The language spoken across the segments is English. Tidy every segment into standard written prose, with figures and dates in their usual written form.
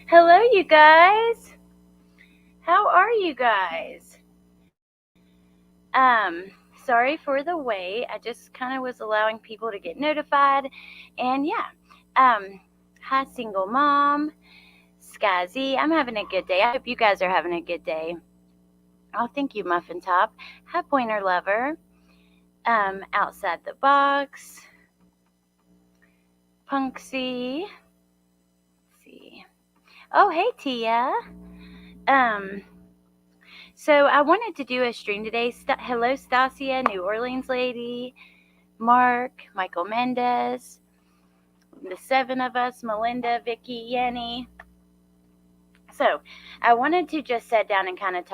Hello, you guys. How are you guys? Sorry for the wait. I just kind of was allowing people to get notified. And yeah, hi, single mom, Sky Z. I'm having a good day. I hope you guys are having a good day. Oh, thank you, Muffin Top. Hi, Pointer Lover. Outside the box, Punksy. Let's see. Oh, hey, Tia. Um, So I wanted to do a stream today. Hello, Stasia, New Orleans lady, Mark, Michael Mendez, the seven of us, Melinda, Vicky, Yenny. So I wanted to just sit down and kind of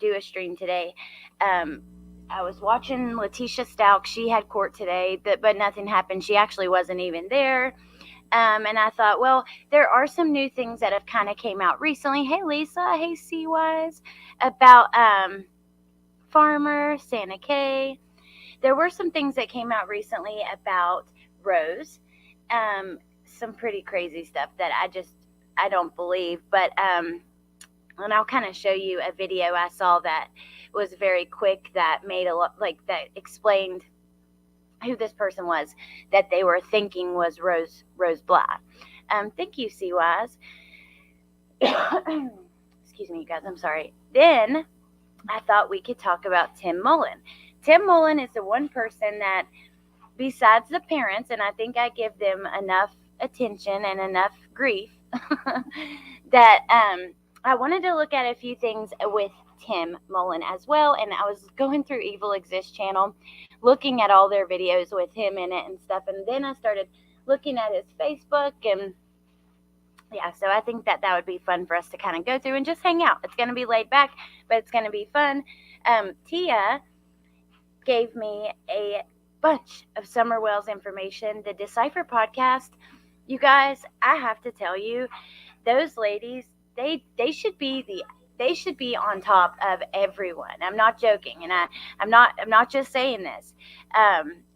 do a stream today. I was watching Letitia Stalk. She had court today, but nothing happened. She actually wasn't even there. And I thought, well, there are some new things that have kind of came out recently. Hey, Lisa. Hey, C-Wise. About Farmer, Santa K. There were some things that came out recently about Rose. Some pretty crazy stuff that I don't believe. But and I'll kind of show you a video I saw that was very quick that made a lot that explained who this person was that they were thinking was Rose Blah. Thank you, C-Wise. Excuse me, you guys. I'm sorry. Then I thought we could talk about Tim Mullen. Tim Mullen is the one person that, besides the parents, and I think I give them enough attention and enough grief, that I wanted to look at a few things with Tim Mullen as well. And I was going through Evil Exists channel, looking at all their videos with him in it and stuff. And then I started looking at his Facebook and yeah, so I think that would be fun for us to kind of go through and just hang out. It's going to be laid back, but it's going to be fun. Tia gave me a bunch of Summer Wells information. The Decipher podcast, you guys, I have to tell you, those ladies, they should be on top of everyone. I'm not joking, and I'm not just saying this.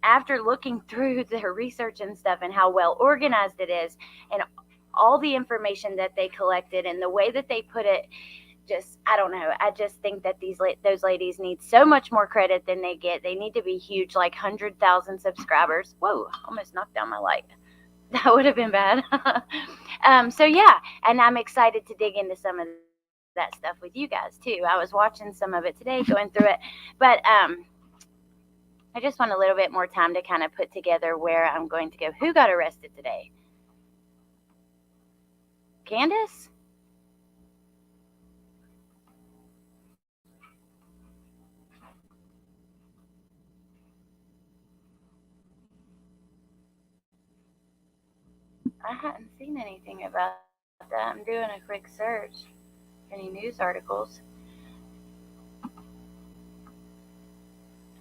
After looking through their research and stuff and how well organized it is, and all the information that they collected and the way that they put it, just I don't know. I just think that those ladies need so much more credit than they get. They need to be huge, like 100,000 subscribers. Whoa! Almost knocked down my light. That would have been bad. So yeah, and I'm excited to dig into some of that stuff with you guys too. I was watching some of it today, going through it, but I just want a little bit more time to kind of put together where I'm going to go. Who got arrested today? Candace? I hadn't seen anything about that. I'm doing a quick search. Any news articles?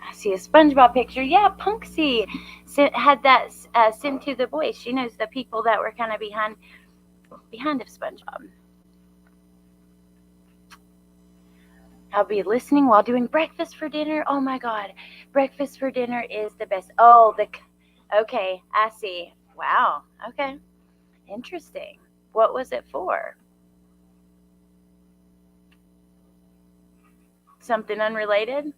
I see a SpongeBob picture. Yeah, Punksy had that sent to the boys. She knows the people that were kind of behind of SpongeBob. I'll be listening while doing breakfast for dinner. Oh my God, breakfast for dinner is the best. Oh, okay, I see. Wow. Okay, interesting. What was it for? Something unrelated?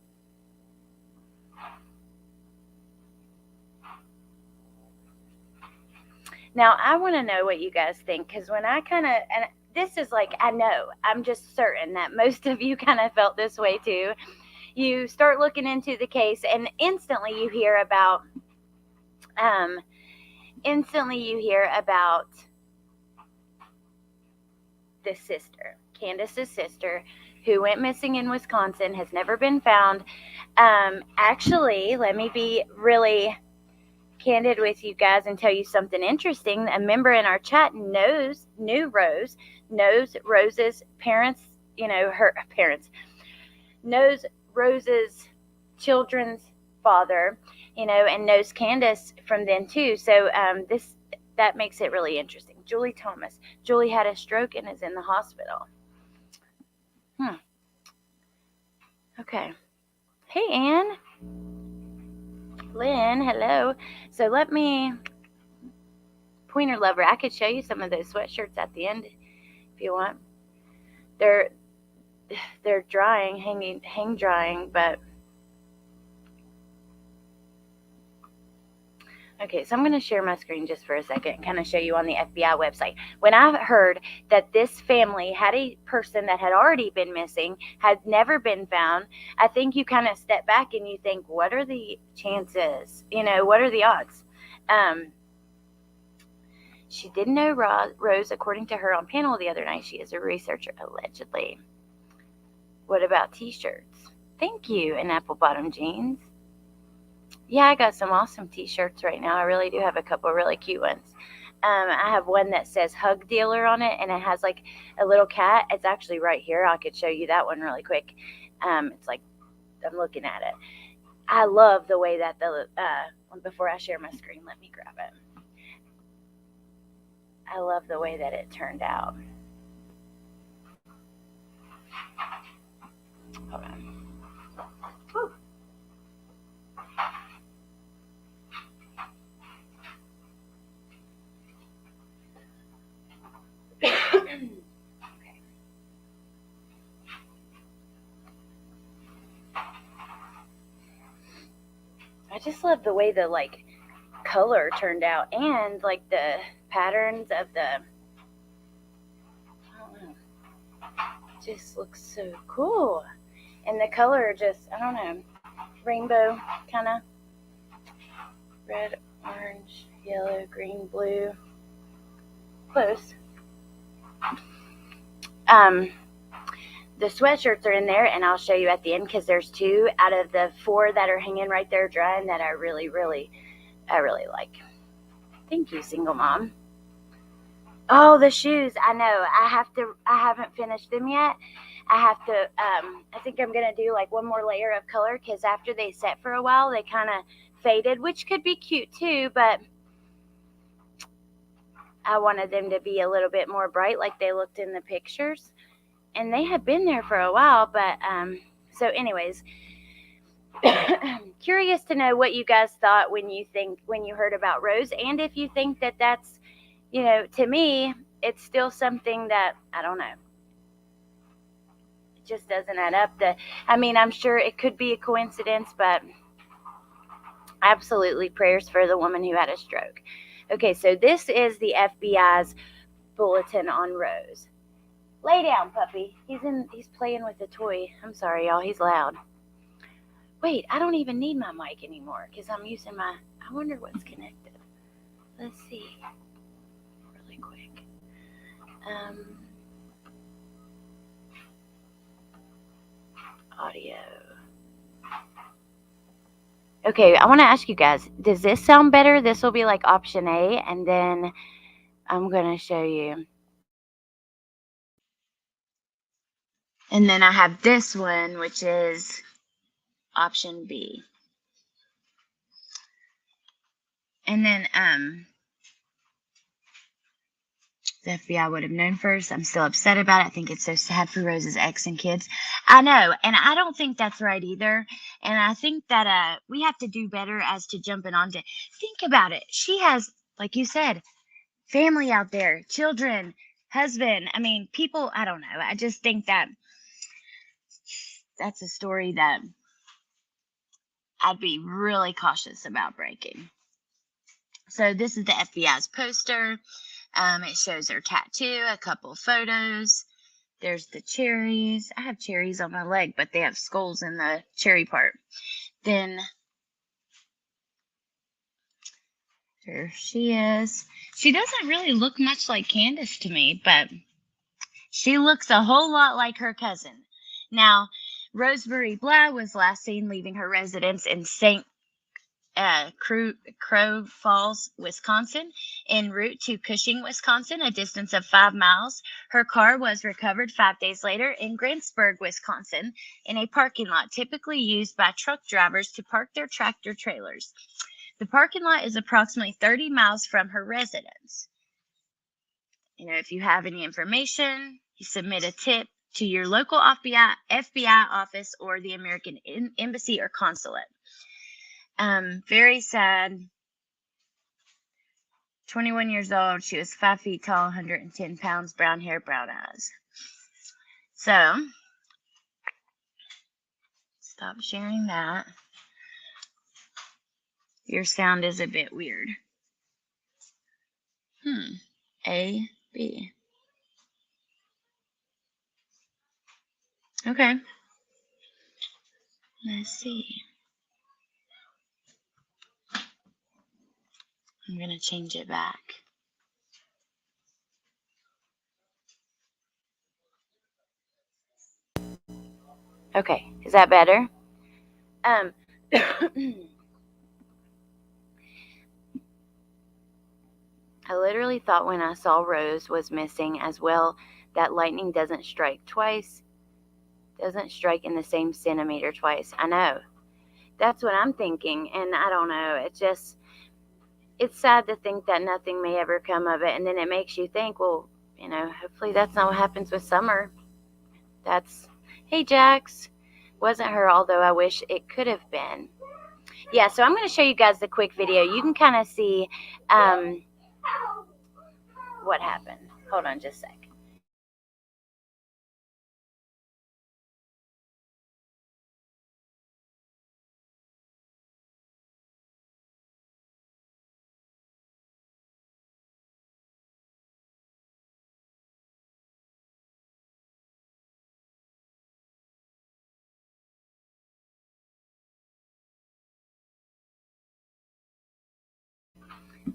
Now, I want to know what you guys think, because when I kind of, and this is like, I know, I'm just certain that most of you kind of felt this way too. You start looking into the case, and instantly you hear about the sister, Candace's sister, who went missing in Wisconsin, has never been found. Actually, let me be really candid with you guys and tell you something interesting. A member in our chat knows Rose's parents, her parents, knows Rose's children's father, and knows Candace from then too. So that makes it really interesting. Julie Thomas. Julie had a stroke and is in the hospital. Okay. Hey, Anne. Lynn, hello. So let me queen or lover. I could show you some of those sweatshirts at the end if you want. They're drying, hang drying, but okay, so I'm going to share my screen just for a second and kind of show you on the FBI website. When I heard that this family had a person that had already been missing, had never been found, I think you kind of step back and you think, what are the chances? What are the odds? She didn't know Rose, according to her on panel the other night. She is a researcher, allegedly. What about t-shirts? Thank you, and apple bottom jeans. Yeah, I got some awesome t-shirts right now. I really do have a couple really cute ones. I have one that says hug dealer on it, and it has like a little cat. It's actually right here. I could show you that one really quick. It's like, I'm looking at it. I love the way that before I share my screen, let me grab it. I love the way that it turned out. Hold on. Whew. Okay. I just love the way the color turned out, and the patterns of I don't know, just looks so cool. And the color just, I don't know, rainbow kind of, red, orange, yellow, green, blue, close. The sweatshirts are in there, and I'll show you at the end, because there's 2 out of the 4 that are hanging right there drying that I really like. Thank you, single mom. Oh, the shoes. I know. I haven't finished them yet. I have to, I think I'm going to do one more layer of color, because after they set for a while, they kind of faded, which could be cute too, but I wanted them to be a little bit more bright like they looked in the pictures. And they had been there for a while, but, so anyways, curious to know what you guys thought when you heard about Rose, and if you think that that's, to me, it's still something that, I don't know, it just doesn't add up. I'm sure it could be a coincidence, but absolutely prayers for the woman who had a stroke. Okay, so this is the FBI's bulletin on Rose. Lay down, puppy. He's playing with a toy. I'm sorry, y'all. He's loud. Wait, I don't even need my mic anymore, because I'm using I wonder what's connected. Let's see. Really quick. Audio. Okay, I want to ask you guys, does this sound better? This will be option A, and then I'm going to show you. And then I have this one, which is option B. And then the FBI would have known first. I'm still upset about it. I think it's so sad for Rose's ex and kids. I know, and I don't think that's right either. And I think that we have to do better as to jumping on to think about it. She has, like you said, family out there, children, husband. People, I don't know. I just think that that's a story that I'd be really cautious about breaking. So this is the FBI's poster. It shows her tattoo, a couple photos. There's the cherries. I have cherries on my leg, but they have skulls in the cherry part. Then there she is. She doesn't really look much like Candace to me, but she looks a whole lot like her cousin. Now, Rosemary Bly was last seen leaving her residence in St. Crow Falls, Wisconsin, en route to Cushing, Wisconsin, a distance of 5 miles. Her car was recovered 5 days later in Grantsburg, Wisconsin, in a parking lot typically used by truck drivers to park their tractor trailers. The parking lot is approximately 30 miles from her residence. If you have any information, you submit a tip to your local FBI office or the American Embassy or Consulate. Very sad. 21 years old. She was 5 feet tall, 110 pounds, brown hair, brown eyes. So, stop sharing that. Your sound is a bit weird. A, B. Okay. Let's see. I'm going to change it back. Okay, is that better? I literally thought when I saw Rose was missing as well that lightning doesn't strike twice, doesn't strike in the same centimeter twice. I know. That's what I'm thinking, and I don't know. It's sad to think that nothing may ever come of it, and then it makes you think, well, hopefully that's not what happens with Summer. Hey, Jax. Wasn't her, although I wish it could have been. Yeah, so I'm going to show you guys the quick video. You can kind of see what happened. Hold on just a sec.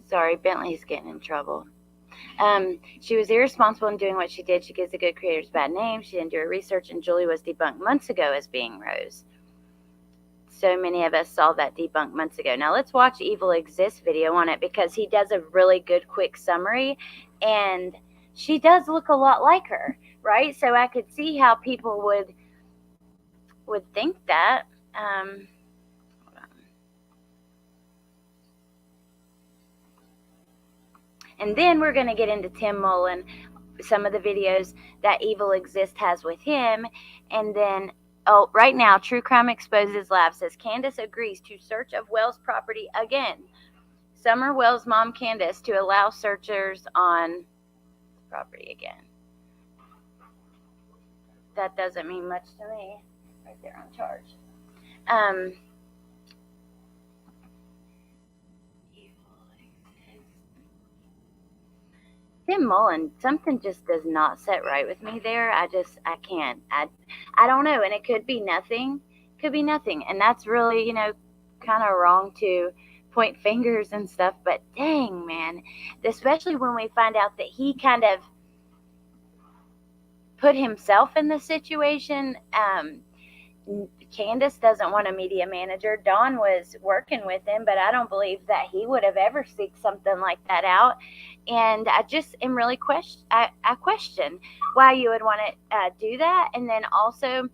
Sorry, Bentley's getting in trouble. She was irresponsible in doing what she did. She gives the good creators a bad name. She didn't do her research, and Julie was debunked months ago as being Rose. So many of us saw that debunked months ago. Now let's watch Evil Exists video on it, because he does a really good quick summary, and she does look a lot like her, right? So I could see how people would think that. And then we're going to get into Tim Mullen, some of the videos that Evil Exists has with him. And then, right now, True Crime Exposes Lab says Candace agrees to search of Wells' property again. Summer Wells' mom, Candace, to allow searchers on property again. That doesn't mean much to me. Right there on charge. Tim Mullen, something just does not set right with me there. I can't. I don't know, and it could be nothing. And that's really, kind of wrong to point fingers and stuff, but dang, man, especially when we find out that he kind of put himself in the situation. Candace doesn't want a media manager. Dawn was working with him, but I don't believe that he would have ever seeked something like that out. And I just am really I question why you would want to do that. And then also,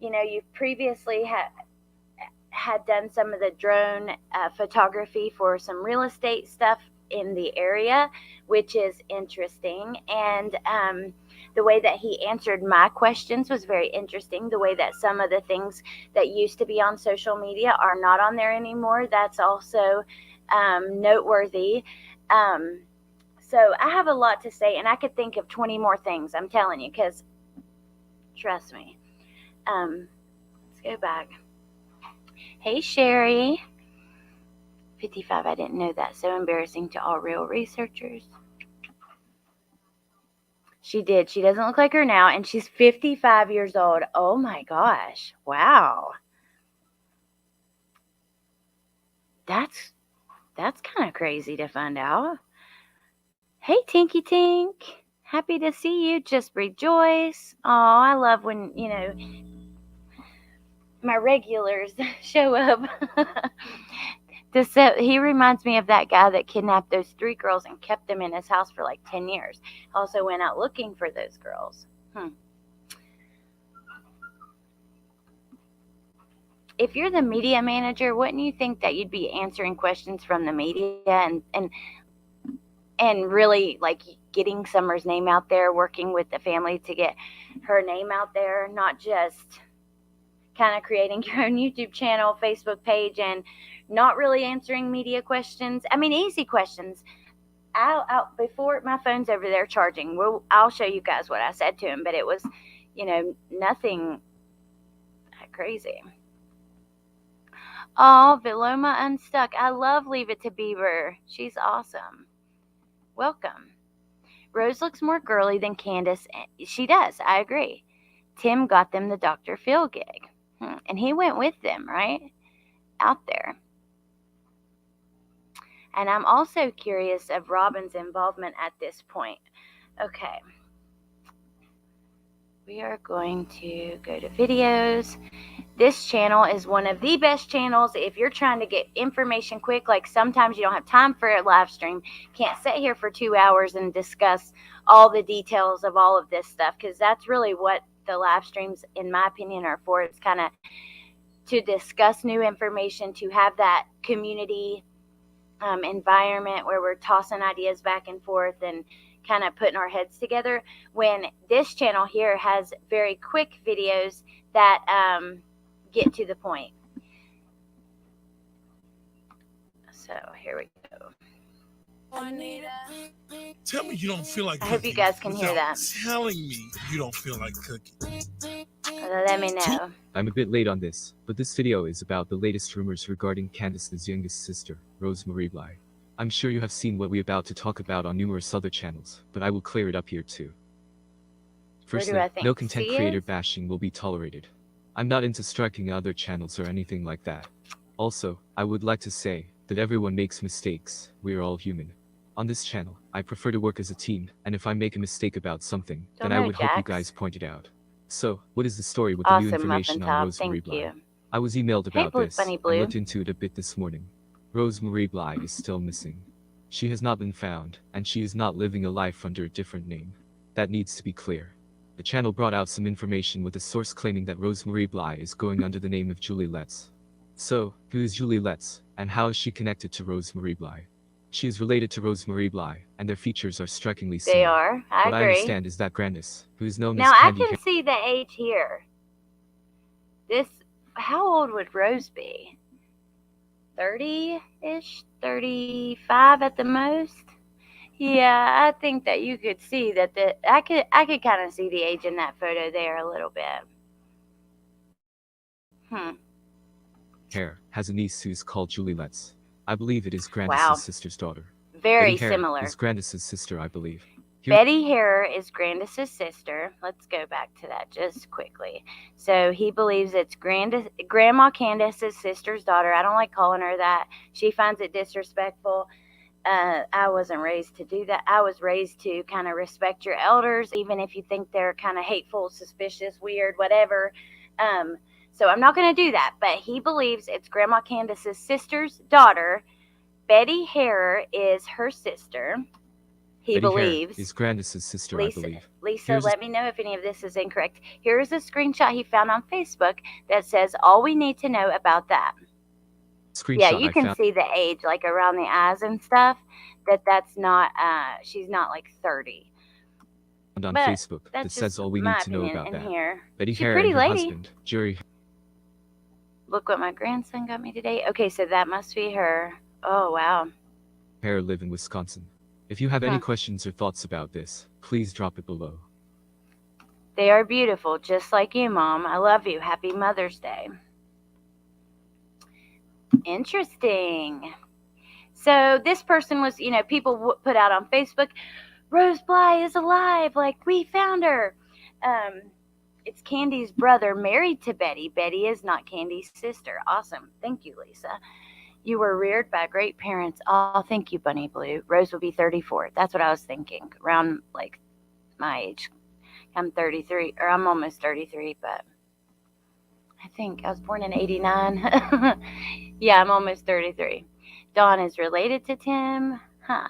you previously had done some of the drone photography for some real estate stuff in the area, which is interesting. And the way that he answered my questions was very interesting. The way that some of the things that used to be on social media are not on there anymore, that's also noteworthy. So I have a lot to say, and I could think of 20 more things, I'm telling you, because trust me. Let's go back. Hey, Sherry. 55, I didn't know that. So embarrassing to all real researchers. She did. She doesn't look like her now, and she's 55 years old. Oh my gosh. Wow. That's kind of crazy to find out. Hey, Tinky Tink. Happy to see you. Just rejoice. Oh, I love when, my regulars show up. He reminds me of that guy that kidnapped those 3 girls and kept them in his house for like 10 years. Also went out looking for those girls. If you're the media manager, wouldn't you think that you'd be answering questions from the media and really like getting Summer's name out there, working with the family to get her name out there, not just kind of creating your own YouTube channel, Facebook page, and not really answering media questions. I mean, easy questions. I'll before my phone's over there charging. I'll show you guys what I said to him, but it was, nothing crazy. Oh, Viloma Unstuck. I love Leave It to Beaver. She's awesome. Welcome. Rose looks more girly than Candace. She does. I agree. Tim got them the Dr. Phil gig. And he went with them, right? Out there. And I'm also curious of Robin's involvement at this point. Okay. We are going to go to videos. This channel is one of the best channels if you're trying to get information quick. Like sometimes you don't have time for a live stream. Can't sit here for 2 hours and discuss all the details of all of this stuff, because that's really what the live streams, in my opinion, are for. It's kind of to discuss new information, to have that community environment where we're tossing ideas back and forth and kind of putting our heads together, when this channel here has very quick videos that get to the point. So here we go. Tell me you don't feel like I cooking. hope you guys can hear that. Telling me you don't feel like cooking. Let me know. I'm a bit late on this, but this video is about the latest rumors regarding Candace's youngest sister, Rosemarie Bly. I'm sure you have seen what we're about to talk about on numerous other channels, but I will clear it up here too. Firstly, no content creator bashing will be tolerated. I'm not into striking other channels or anything like that. Also, I would like to say that everyone makes mistakes. We are all human. On this channel, I prefer to work as a team, and if I make a mistake about something, then I would hope you guys point it out. So, what is the story with the new information on Rosemarie Bly? I was emailed about this. I looked into it a bit this morning. Rosemarie Bly is still missing. She has not been found, and she is not living a life under a different name. That needs to be clear. The channel brought out some information with a source claiming that Rosemarie Bly is going under the name of Julie Letts. So, who is Julie Letts, and how is she connected to Rosemarie Bly? She is related to Rosemarie Bly, and their features are strikingly similar. They are. I agree. What I understand is that Grandis, who is known as Now I Candy can see the age here. How old would Rose be? 30-ish, 35 at the most. Yeah, I think that you could see that I could kind of see the age in that photo there a little bit. Hair has a niece who is called Julie Letts. I believe it is Grandis' sister's daughter. Very Betty similar. Hare is Grandis' sister, I believe. Betty Hare is Grandis' sister. Let's go back to that just quickly. So he believes it's Grandma Candace's sister's daughter. I don't like calling her that. She finds it disrespectful. I wasn't raised to do that. I was raised to kind of respect your elders, even if you think they're kind of hateful, suspicious, weird, whatever. So I'm not going to do that. But he believes it's Grandma Candace's sister's daughter. Betty Hare is her sister. He believes is Grandis' sister, I believe. Lisa, let me know if any of this is incorrect. Here is a screenshot he found on Facebook that says all we need to know about that. Yeah, you can see the age, like around the eyes and stuff. That's not. She's not like 30. On Facebook that says all we need to know about that. Here. Betty Hare and her husband, Jerry. Look what my grandson got me today. Okay, so that must be her. Oh wow. Hare live in Wisconsin. If you have any questions or thoughts about this, please drop it below. They are beautiful, just like you, Mom. I love you. Happy Mother's Day. Interesting. So this person was, people put out on Facebook, Rose Bly is alive. Like, we found her. It's Candy's brother married to Betty. Betty is not Candy's sister. Awesome. Thank you, Lisa. You were reared by great parents. Oh, thank you, Bunny Blue. Rose will be 34. That's what I was thinking. Around, like, my age. I'm 33, or I'm almost 33, but I think I was born in 89. Yeah, I'm almost 33. Dawn is related to Tim. Huh.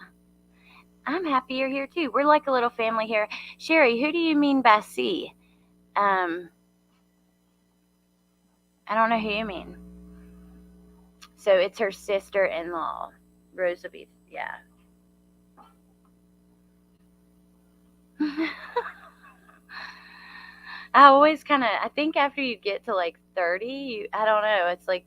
I'm happy you're here, too. We're like a little family here. Sherry, who do you mean by C? I don't know who you mean. So it's her sister-in-law. Rose will be, yeah. I always I think after you get to like 30, I don't know, it's like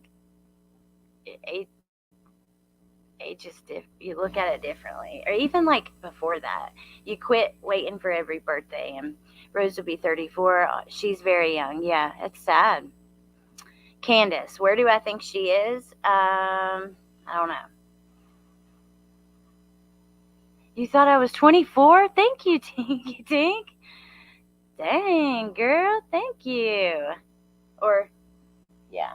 you look at it differently. Or even like before that, you quit waiting for every birthday. And Rose will be 34. She's very young. Yeah, it's sad. Candace, where do I think she is? I don't know. You thought I was 24? Thank you, Tinky Tink. Dang, girl, thank you. Or, yeah.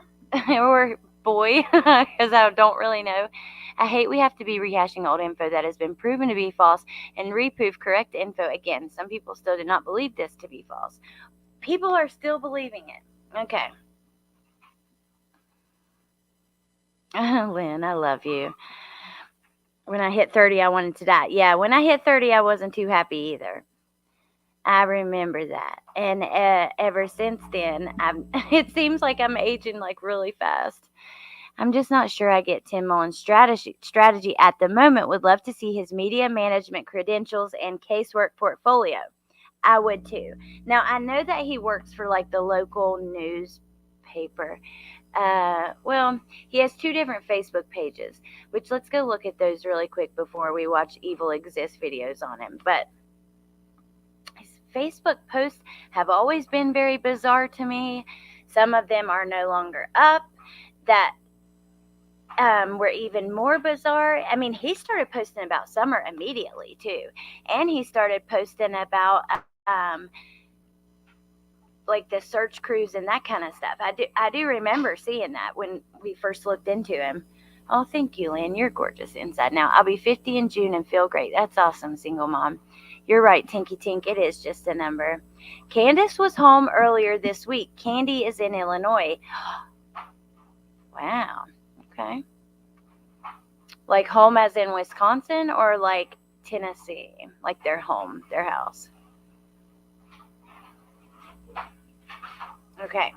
Or boy, because I don't really know. I hate we have to be rehashing old info that has been proven to be false and reproof correct info again. Some people still do not believe this to be false. People are still believing it. Okay. Lynn, I love you. When I hit 30, I wanted to die. Yeah, when I hit 30, I wasn't too happy either. I remember that. And ever since then, it seems like I'm aging like really fast. I'm just not sure I get Tim Mullen's strategy at the moment. Would love to see his media management credentials and casework portfolio. I would too. Now, I know that he works for like the local newspaper. Well, he has 2 different Facebook pages, which let's go look at those really quick before we watch Evil Exists videos on him. But his Facebook posts have always been very bizarre to me. Some of them are no longer up that were even more bizarre. I mean, he started posting about summer immediately too, and he started posting about like the search crews and that kind of stuff. I do remember seeing that when we first looked into him. Oh, thank you, Lynn. You're gorgeous inside now. I'll be 50 in June and feel great. That's awesome, single mom. You're right, Tinky Tink. It is just a number. Candace was home earlier this week. Candy is in Illinois. Wow. Okay. Like home as in Wisconsin or like Tennessee? Like their home, their house. Okay.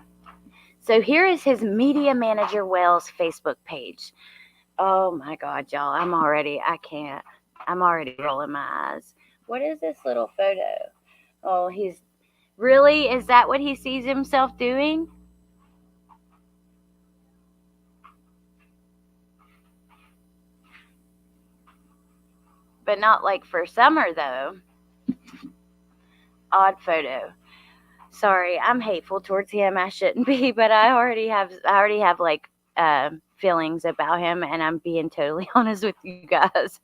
So here is his media manager Wells Facebook page. Oh my God, y'all. I can't. I'm already rolling my eyes. What is this little photo? Oh, really? Is that what he sees himself doing? But not like for summer, though. Odd photo. Sorry, I'm hateful towards him. I shouldn't be, but I already have like feelings about him, and I'm being totally honest with you guys.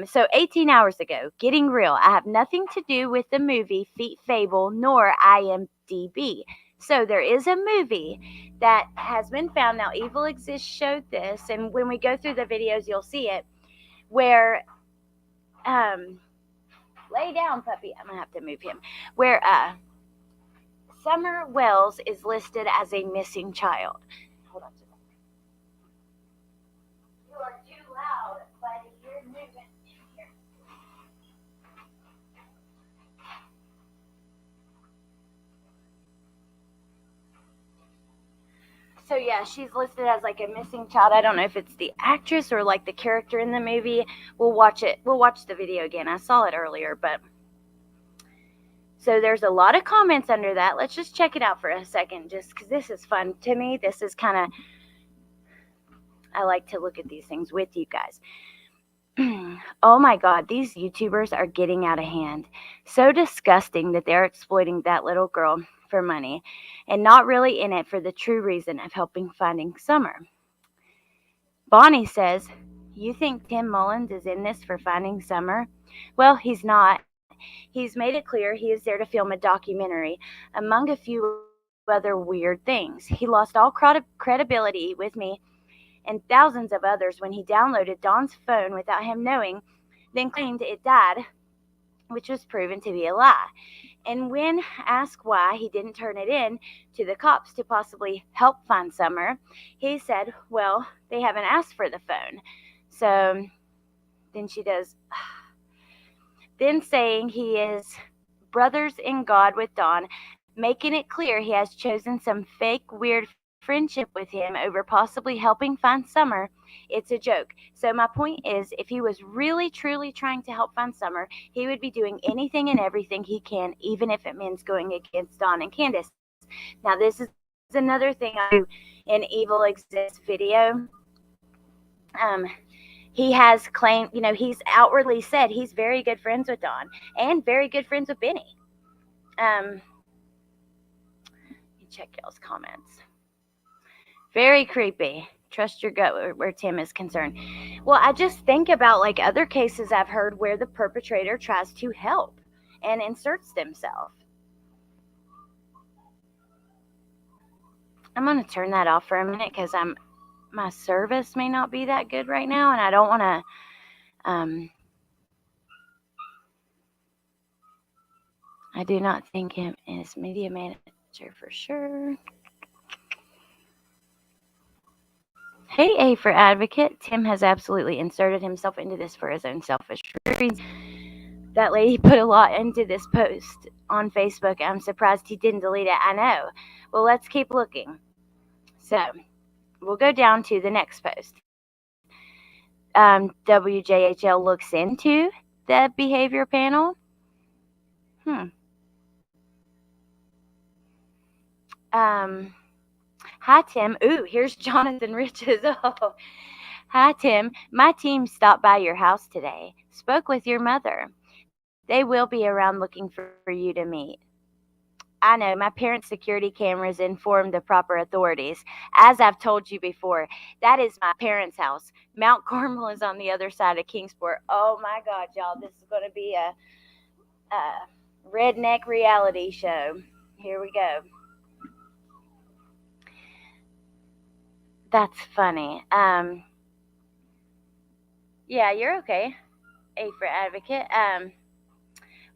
So 18 hours ago, getting real. I have nothing to do with the movie Feet Fable nor IMDb. So there is a movie that has been found. Now, Evil Exists showed this, and when we go through the videos, you'll see it, where lay down, puppy. I'm gonna have to move him. Where Summer Wells is listed as a missing child. Hold on. You are too loud, buddy. You're moving in here. So yeah, she's listed as like a missing child. I don't know if it's the actress or like the character in the movie. We'll watch it. We'll watch the video again. I saw it earlier, but so there's a lot of comments under that. Let's just check it out for a second, just because this is fun to me. This is kind of, I like to look at these things with you guys. Oh my God, these YouTubers are getting out of hand. So disgusting that they're exploiting that little girl for money and not really in it for the true reason of helping finding Summer. Bonnie says, you think Tim Mullins is in this for finding Summer? Well, he's not. He's made it clear he is there to film a documentary, among a few other weird things. He lost all credibility with me and thousands of others when he downloaded Dawn's phone without him knowing, then claimed it died, which was proven to be a lie. And when asked why he didn't turn it in to the cops to possibly help find Summer, he said, well, they haven't asked for the phone. So then she does, then saying he is brothers in God with Dawn, making it clear he has chosen some fake, weird friendship with him over possibly helping find Summer. It's a joke. So my point is, if he was really truly trying to help find Summer, he would be doing anything and everything he can, even if it means going against Dawn and Candace. Now, this is another thing I do in Evil Exists video. he has claimed, he's outwardly said he's very good friends with Dawn and very good friends with Benny. Let me check y'all's comments. Very creepy. Trust your gut where Tim is concerned. Well, I just think about like other cases I've heard where the perpetrator tries to help and inserts themselves. I'm going to turn that off for a minute because my service may not be that good right now, and I don't want to I do not think him is media manager for sure. Hey, A for advocate. Tim has absolutely inserted himself into this for his own selfish reasons. That lady put a lot into this post on Facebook. I'm surprised he didn't delete it. I know. Well, let's keep looking. So, we'll go down to the next post. WJHL looks into the behavior panel. Hi, Tim. Ooh, here's Jonathan Riches. Oh. Hi, Tim. My team stopped by your house today. Spoke with your mother. They will be around looking for you to meet. I know, my parents' security cameras informed the proper authorities. As I've told you before, that is my parents' house. Mount Carmel is on the other side of Kingsport. Oh my God, y'all, this is going to be a redneck reality show. Here we go. That's funny. Yeah, you're okay. A for advocate.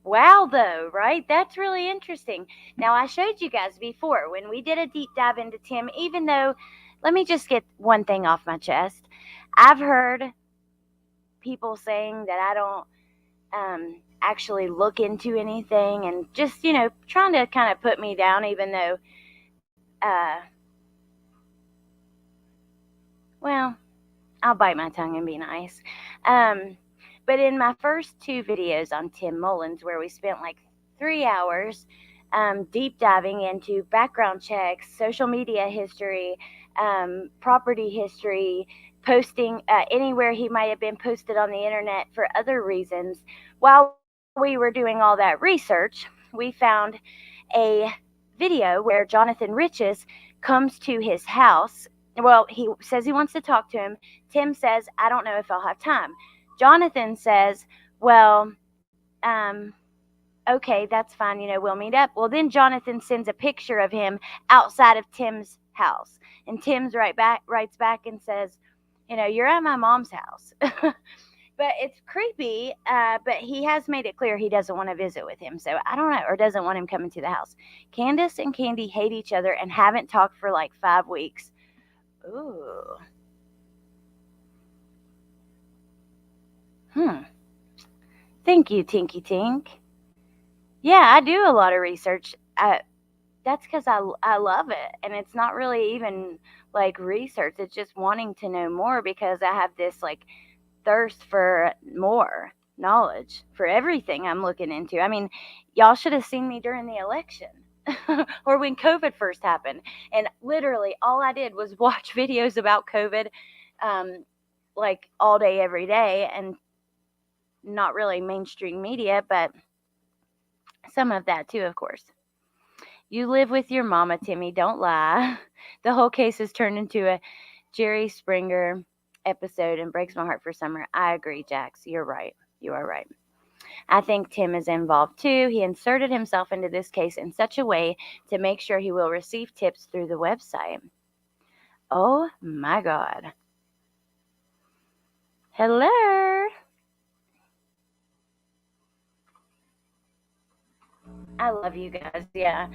Wow, though, right? That's really interesting. Now, I showed you guys before when we did a deep dive into Tim, even though, let me just get one thing off my chest. I've heard people saying that I don't actually look into anything and just, trying to kind of put me down, even though, well, I'll bite my tongue and be nice. But in my first two videos on Tim Mullins, where we spent like 3 hours deep diving into background checks, social media history, property history, posting anywhere he might have been posted on the internet for other reasons, while we were doing all that research, we found a video where Jonathan Riches comes to his house. Well, he says he wants to talk to him. Tim says, I don't know if I'll have time. Jonathan says, well, okay, that's fine. We'll meet up. Well, then Jonathan sends a picture of him outside of Tim's house. And Tim's writes back and says, you're at my mom's house. But it's creepy, but he has made it clear he doesn't want to visit with him. So I don't know, or doesn't want him coming to the house. Candace and Candy hate each other and haven't talked for like 5 weeks. Ooh. Thank you, Tinky Tink. Yeah, I do a lot of research. That's because I love it. And it's not really even like research. It's just wanting to know more because I have this like thirst for more knowledge for everything I'm looking into. I mean, y'all should have seen me during the election or when COVID first happened. And literally all I did was watch videos about COVID like all day, every day, and not really mainstream media, but some of that too, of course. You live with your mama, Timmy. Don't lie. The whole case has turned into a Jerry Springer episode and breaks my heart for Summer. I agree, Jax. You're right. You are right. I think Tim is involved too. He inserted himself into this case in such a way to make sure he will receive tips through the website. Oh my God. Hello. I love you guys. Yeah.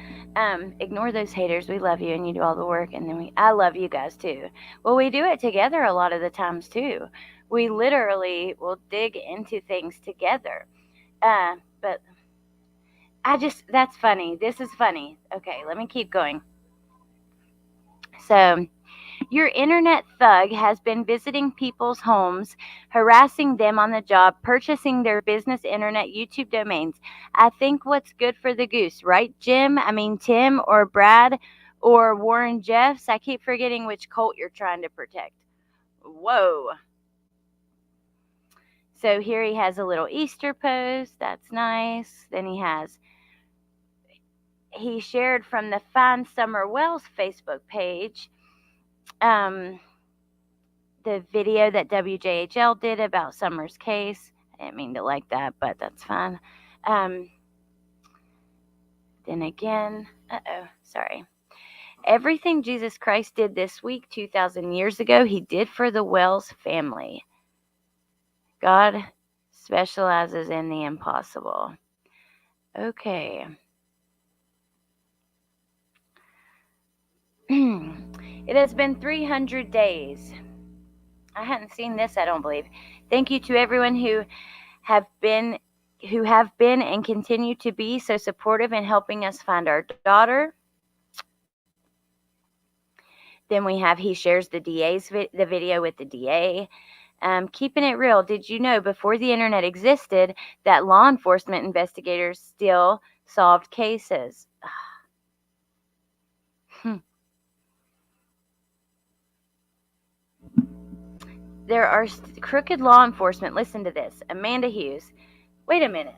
Ignore those haters. We love you and you do all the work. And then I love you guys too. Well, we do it together a lot of the times too. We literally will dig into things together. But that's funny. This is funny. Okay, let me keep going. So, your internet thug has been visiting people's homes, harassing them on the job, purchasing their business internet YouTube domains. I think what's good for the goose, right, Tim, or Brad, or Warren Jeffs? I keep forgetting which cult you're trying to protect. Whoa. So here he has a little Easter post. That's nice. Then he shared from the Find Summer Wells Facebook page the video that WJHL did about Summer's case. I didn't mean to like that, but that's fine. Then again, sorry. Everything Jesus Christ did this week 2,000 years ago, he did for the Wells family. God specializes in the impossible. Okay. It has been 300 days. I hadn't seen this, I don't believe. Thank you to everyone who have been and continue to be so supportive in helping us find our daughter. Then we have he shares the video with the DA. Keeping it real, did you know before the internet existed that law enforcement investigators still solved cases? There are crooked law enforcement. Listen to this. Amanda Hughes. Wait a minute.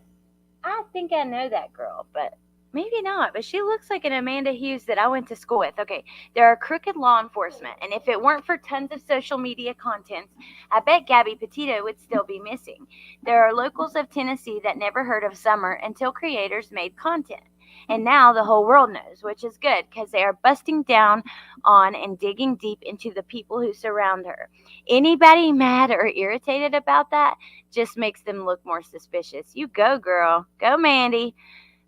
I think I know that girl, but maybe not. But she looks like an Amanda Hughes that I went to school with. Okay, there are crooked law enforcement, and if it weren't for tons of social media content, I bet Gabby Petito would still be missing. There are locals of Tennessee that never heard of Summer until creators made content. And now the whole world knows, which is good because they are busting down on and digging deep into the people who surround her. Anybody mad or irritated about that just makes them look more suspicious. You go, girl. Go, Mandy.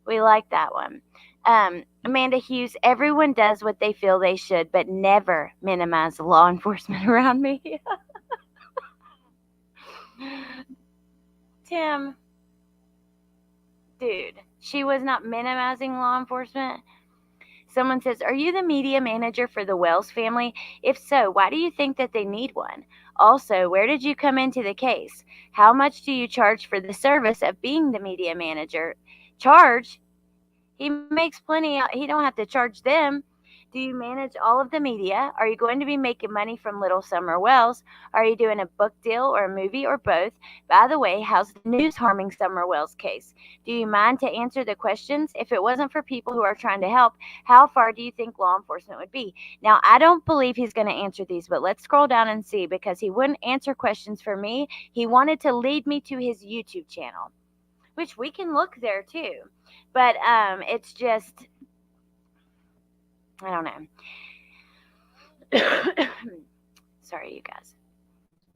We like that one. Amanda Hughes, everyone does what they feel they should, but never minimize law enforcement around me. Tim, dude, she was not minimizing law enforcement. Someone says, are you the media manager for the Wells family? If so, why do you think that they need one? Also, where did you come into the case? How much do you charge for the service of being the media manager? Charge? He makes plenty. He don't have to charge them. Do you manage all of the media? Are you going to be making money from Little Summer Wells? Are you doing a book deal or a movie or both? By the way, how's the news harming Summer Wells case? Do you mind to answer the questions? If it wasn't for people who are trying to help, how far do you think law enforcement would be? Now, I don't believe he's going to answer these, but let's scroll down and see, because he wouldn't answer questions for me. He wanted to lead me to his YouTube channel, which we can look there too. But it's just, I don't know. Sorry, you guys.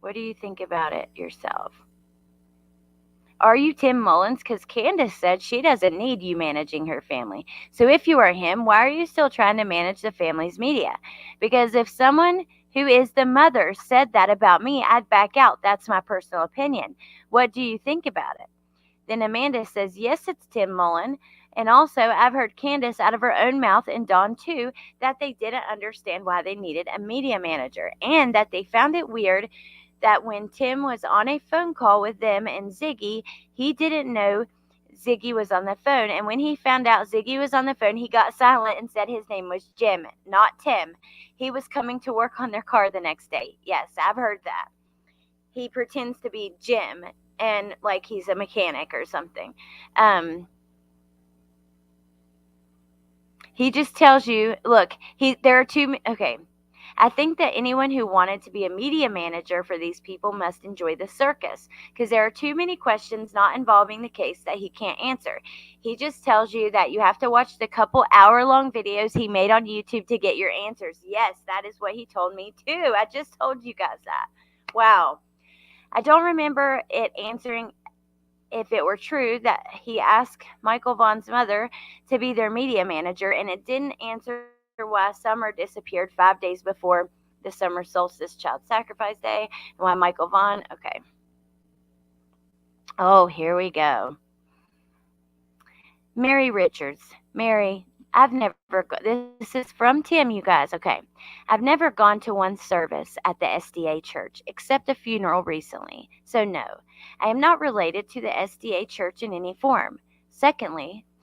What do you think about it yourself? Are you Tim Mullins? Because Candace said she doesn't need you managing her family. So if you are him, why are you still trying to manage the family's media? Because if someone who is the mother said that about me, I'd back out. That's my personal opinion. What do you think about it? Then Amanda says, yes, it's Tim Mullen. And also, I've heard Candace out of her own mouth, and Dawn too, that they didn't understand why they needed a media manager, and that they found it weird that when Tim was on a phone call with them and Ziggy, he didn't know Ziggy was on the phone. And when he found out Ziggy was on the phone, he got silent and said his name was Jim, not Tim. He was coming to work on their car the next day. Yes, I've heard that. He pretends to be Jim and like he's a mechanic or something. He just tells you, look, there are two, okay. I think that anyone who wanted to be a media manager for these people must enjoy the circus, because there are too many questions not involving the case that he can't answer. He just tells you that you have to watch the couple hour-long videos he made on YouTube to get your answers. Yes, that is what he told me too. I just told you guys that. Wow. I don't remember it answering if it were true that he asked Michael Vaughn's mother to be their media manager, and it didn't answer why Summer disappeared 5 days before the summer solstice child sacrifice day, and why Michael Vaughn. Okay. Oh, here we go. Mary Richards. Mary, I've never, this is from Tim, you guys. Okay. I've never gone to one service at the SDA church, except a funeral recently. So no, I am not related to the SDA church in any form. Secondly,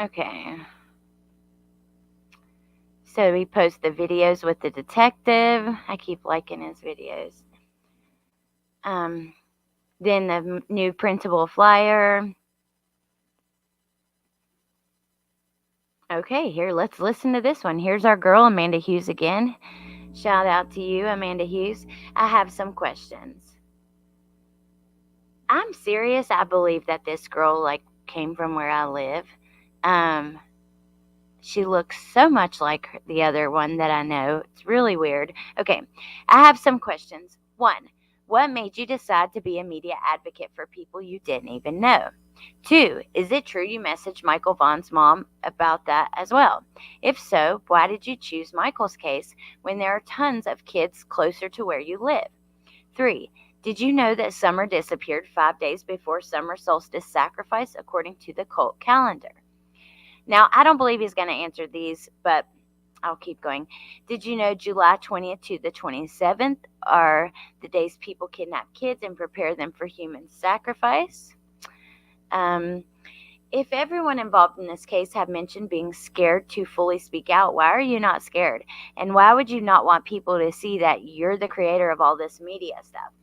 Okay. So we post the videos with the detective. I keep liking his videos. Then the new printable flyer. Okay, here, let's listen to this one. Here's our girl, Amanda Hughes, again. Shout out to you, Amanda Hughes. I have some questions. I'm serious. I believe that this girl, came from where I live. She looks so much like the other one that I know. It's really weird. Okay, I have some questions. 1. What made you decide to be a media advocate for people you didn't even know? 2. Is it true you messaged Michael Vaughn's mom about that as well? If so, why did you choose Michael's case when there are tons of kids closer to where you live? 3. Did you know that Summer disappeared 5 days before summer solstice sacrifice according to the cult calendar? Now, I don't believe he's going to answer these, but I'll keep going. Did you know July 20th to the 27th are the days people kidnap kids and prepare them for human sacrifice? If everyone involved in this case have mentioned being scared to fully speak out, why are you not scared? And why would you not want people to see that you're the creator of all this media stuff?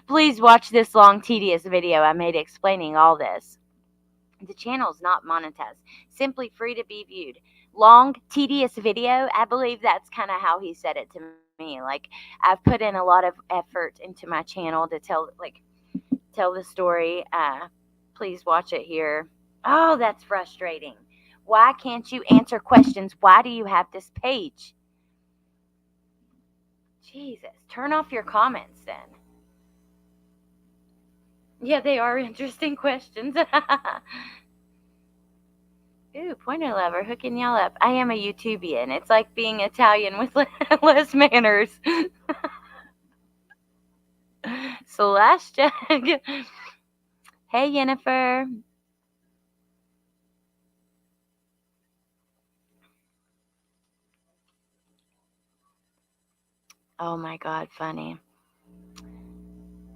Please watch this long, tedious video I made explaining all this. The channel is not monetized, simply free to be viewed. Long, tedious video, I believe that's kind of how he said it to me. I've put in a lot of effort into my channel to tell the story. Please watch it here. Oh, that's frustrating. Why can't you answer questions? Why do you have this page? Jesus, turn off your comments then. Yeah, they are interesting questions. Ooh, pointer lever, hooking y'all up. I am a YouTubian. It's like being Italian with less manners. Slash Jag. Hey, Jennifer. Oh my God, funny.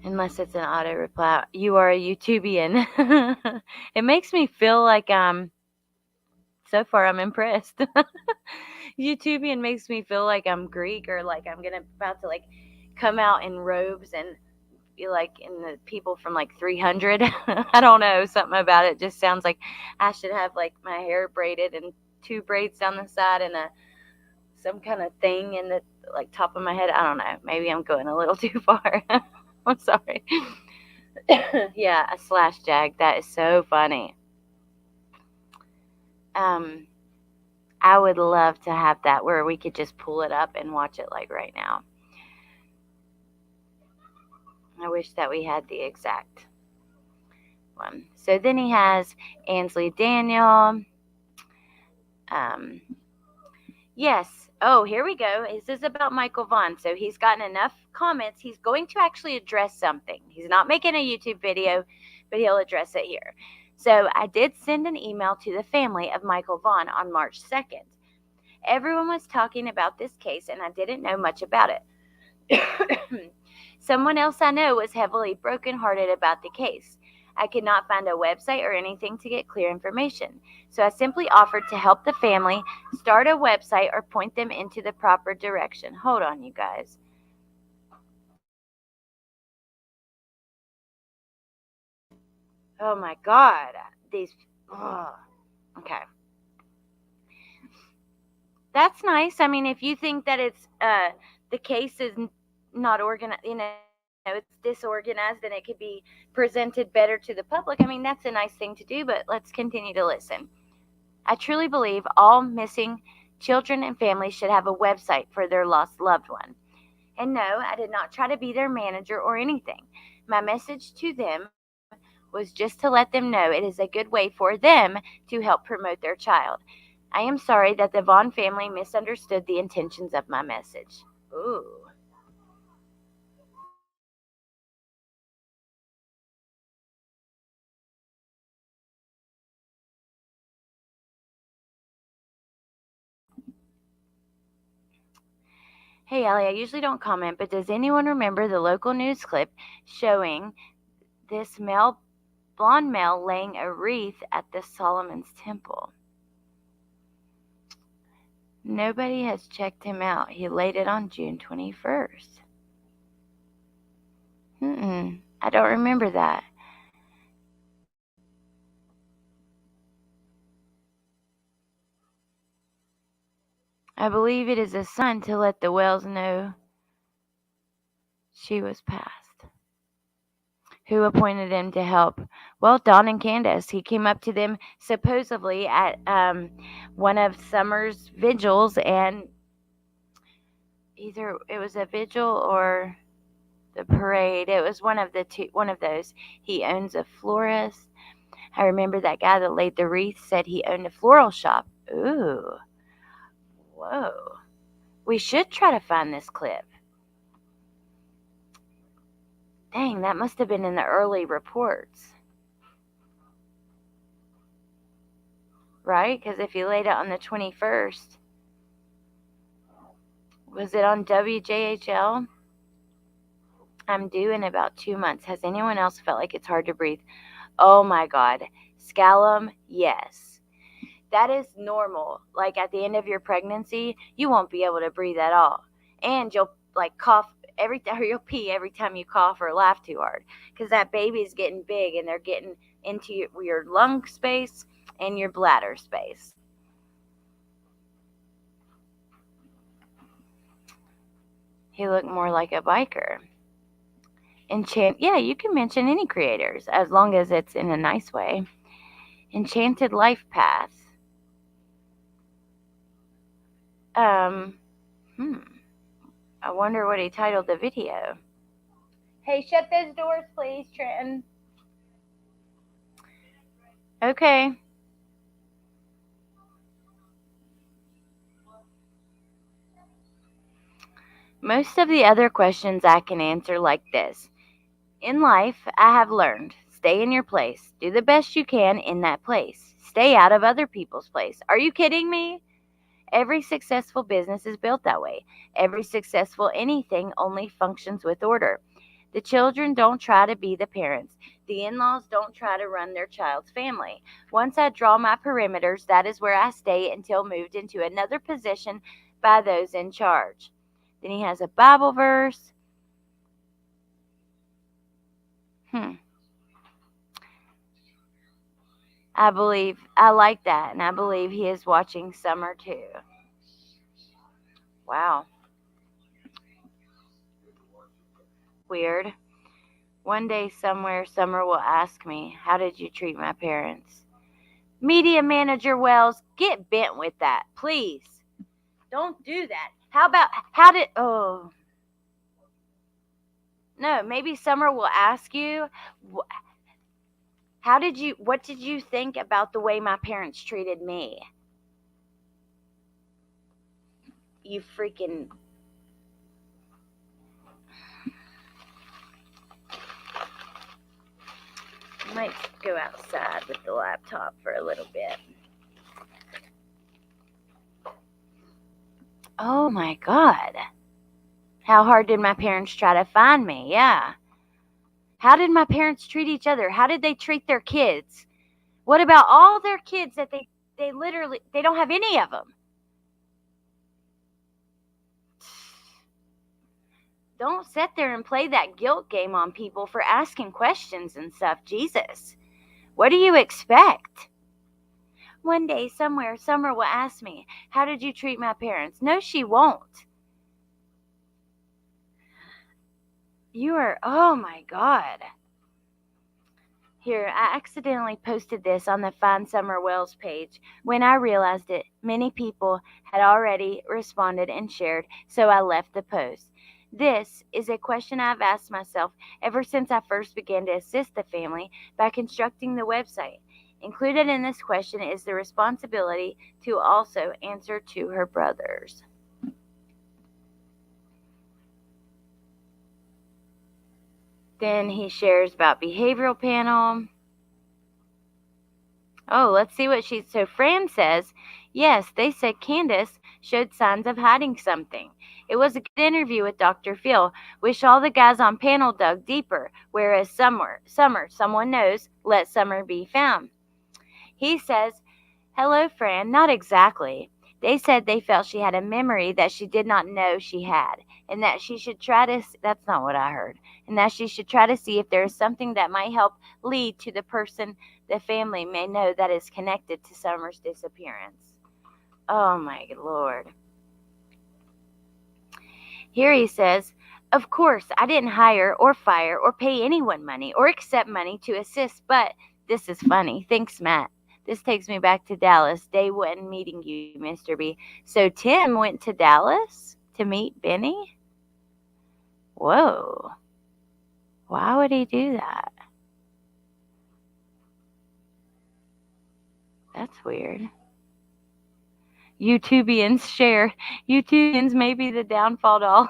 Unless it's an auto reply. You are a YouTubian. It makes me feel like so far I'm impressed. YouTubian makes me feel like I'm Greek or like I'm about to come out in robes and be in the people from 300. I don't know, something about it just sounds like I should have my hair braided and 2 braids down the side and some kind of thing in the top of my head. I don't know. Maybe I'm going a little too far. I'm sorry. Yeah, a slash jag. That is so funny. I would love to have that where we could just pull it up and watch it right now. I wish that we had the exact one. So then he has Ansley Daniel. Yes. Oh, here we go. This is about Michael Vaughn. So he's gotten enough comments. He's going to actually address something. He's not making a YouTube video, but he'll address it here. So I did send an email to the family of Michael Vaughn on March 2nd. Everyone was talking about this case, and I didn't know much about it. Someone else I know was heavily brokenhearted about the case. I could not find a website or anything to get clear information. So I simply offered to help the family start a website or point them into the proper direction. Hold on, you guys. Oh my God. Okay. That's nice. I mean, if you think that it's the case is not organized, it's disorganized and it could be presented better to the public, I mean, that's a nice thing to do, but let's continue to listen. I truly believe all missing children and families should have a website for their lost loved one. And no, I did not try to be their manager or anything. My message to them was just to let them know it is a good way for them to help promote their child. I am sorry that the Vaughn family misunderstood the intentions of my message. Ooh. Hey, Ellie, I usually don't comment, but does anyone remember the local news clip showing this male blonde male laying a wreath at the Solomon's temple. Nobody has checked him out. He laid it on June 21st. I don't remember that. I believe it is a sign to let the Wells know she was passed. Who appointed him to help? Well, Don and Candace. He came up to them supposedly at one of Summer's vigils, and either it was a vigil or the parade. It was one of those. He owns a florist. I remember that guy that laid the wreath said he owned a floral shop. Ooh. Whoa. We should try to find this clip. Dang, that must have been in the early reports. Right? Because if he laid it on the 21st, was it on WJHL? I'm due in about 2 months. Has anyone else felt like it's hard to breathe? Oh my God. Scallum, yes. That is normal. Like at the end of your pregnancy, you won't be able to breathe at all. And you'll like cough or you'll pee every time you cough or laugh too hard. Because that baby is getting big and they're getting into your lung space and your bladder space. He looked more like a biker. Yeah, you can mention any creators as long as it's in a nice way. Enchanted Life Path. I wonder what he titled the video. Hey, shut those doors, please, Trenton. Okay. Most of the other questions I can answer like this. In life, I have learned, stay in your place. Do the best you can in that place. Stay out of other people's place. Are you kidding me? Every successful business is built that way. Every successful anything only functions with order. The children don't try to be the parents. The in-laws don't try to run their child's family. Once I draw my perimeters, that is where I stay until moved into another position by those in charge. Then he has a Bible verse. I like that, and I believe he is watching Summer too. Wow. Weird. One day somewhere, Summer will ask me, how did you treat my parents? Media manager Wells, get bent with that, please. Don't do that. No, maybe Summer will ask you, what did you think about the way my parents treated me? You freaking... I might go outside with the laptop for a little bit. Oh my God. How hard did my parents try to find me? Yeah. How did my parents treat each other? How did they treat their kids? What about all their kids that they don't have any of them? Don't sit there and play that guilt game on people for asking questions and stuff. Jesus. What do you expect? One day, somewhere, Summer will ask me, how did you treat my parents? No, she won't. Oh my God. Here, I accidentally posted this on the Find Summer Wells page. When I realized it, many people had already responded and shared, so I left the post. This is a question I've asked myself ever since I first began to assist the family by constructing the website. Included in this question is the responsibility to also answer to her brothers. Then he shares about behavioral panel. Oh, let's see what so Fran says, yes, they said Candace showed signs of hiding something. It was a good interview with Dr. Phil. Wish all the guys on panel dug deeper. Whereas Summer, someone knows, let Summer be found. He says, hello, Fran. Not exactly. They said they felt she had a memory that she did not know she had, and that she should try to, that's not what I heard, and that she should try to see if there is something that might help lead to the person the family may know that is connected to Summer's disappearance. Oh my Lord. Here he says, of course, I didn't hire or fire or pay anyone money or accept money to assist, but this is funny. Thanks, Matt. This takes me back to Dallas. Day one meeting you, Mr. B. So Tim went to Dallas to meet Benny? Whoa. Why would he do that? That's weird. YouTubians share. YouTubians may be the downfall doll.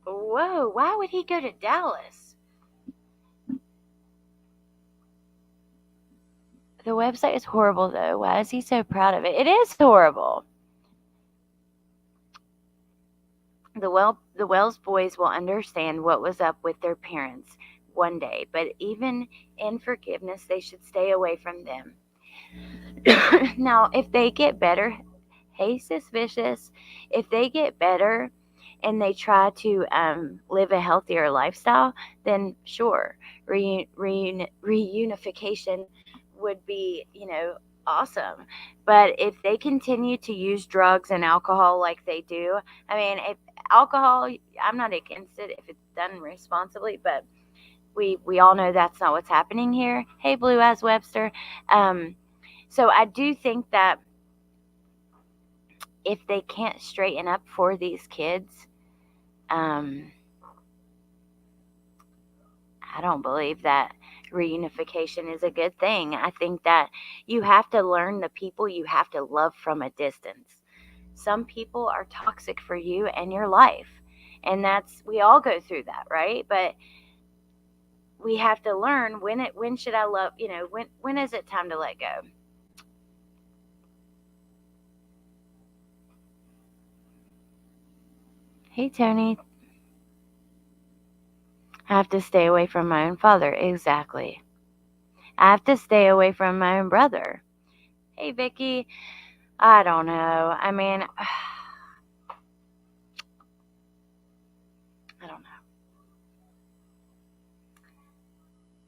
Whoa, why would he go to Dallas? The website is horrible, though. Why is he so proud of it? It is horrible. The Wells boys will understand what was up with their parents one day, but even in forgiveness, they should stay away from them. Now, if they get better, hey, suspicious, if they get better and they try to live a healthier lifestyle, then sure, reunification would be, awesome. But if they continue to use drugs and alcohol like they do, I mean, if alcohol, I'm not against it if it's done responsibly, but we all know that's not what's happening here. Hey, Blue Eyes Webster. So I do think that if they can't straighten up for these kids, I don't believe that reunification is a good thing. I think that you have to learn the people you have to love from a distance. Some people are toxic for you and your life, and we all go through that, right? But we have to learn when should I love, when is it time to let go? Hey, Tony. I have to stay away from my own father. Exactly. I have to stay away from my own brother. Hey, Vicky. I don't know. I mean, I don't know.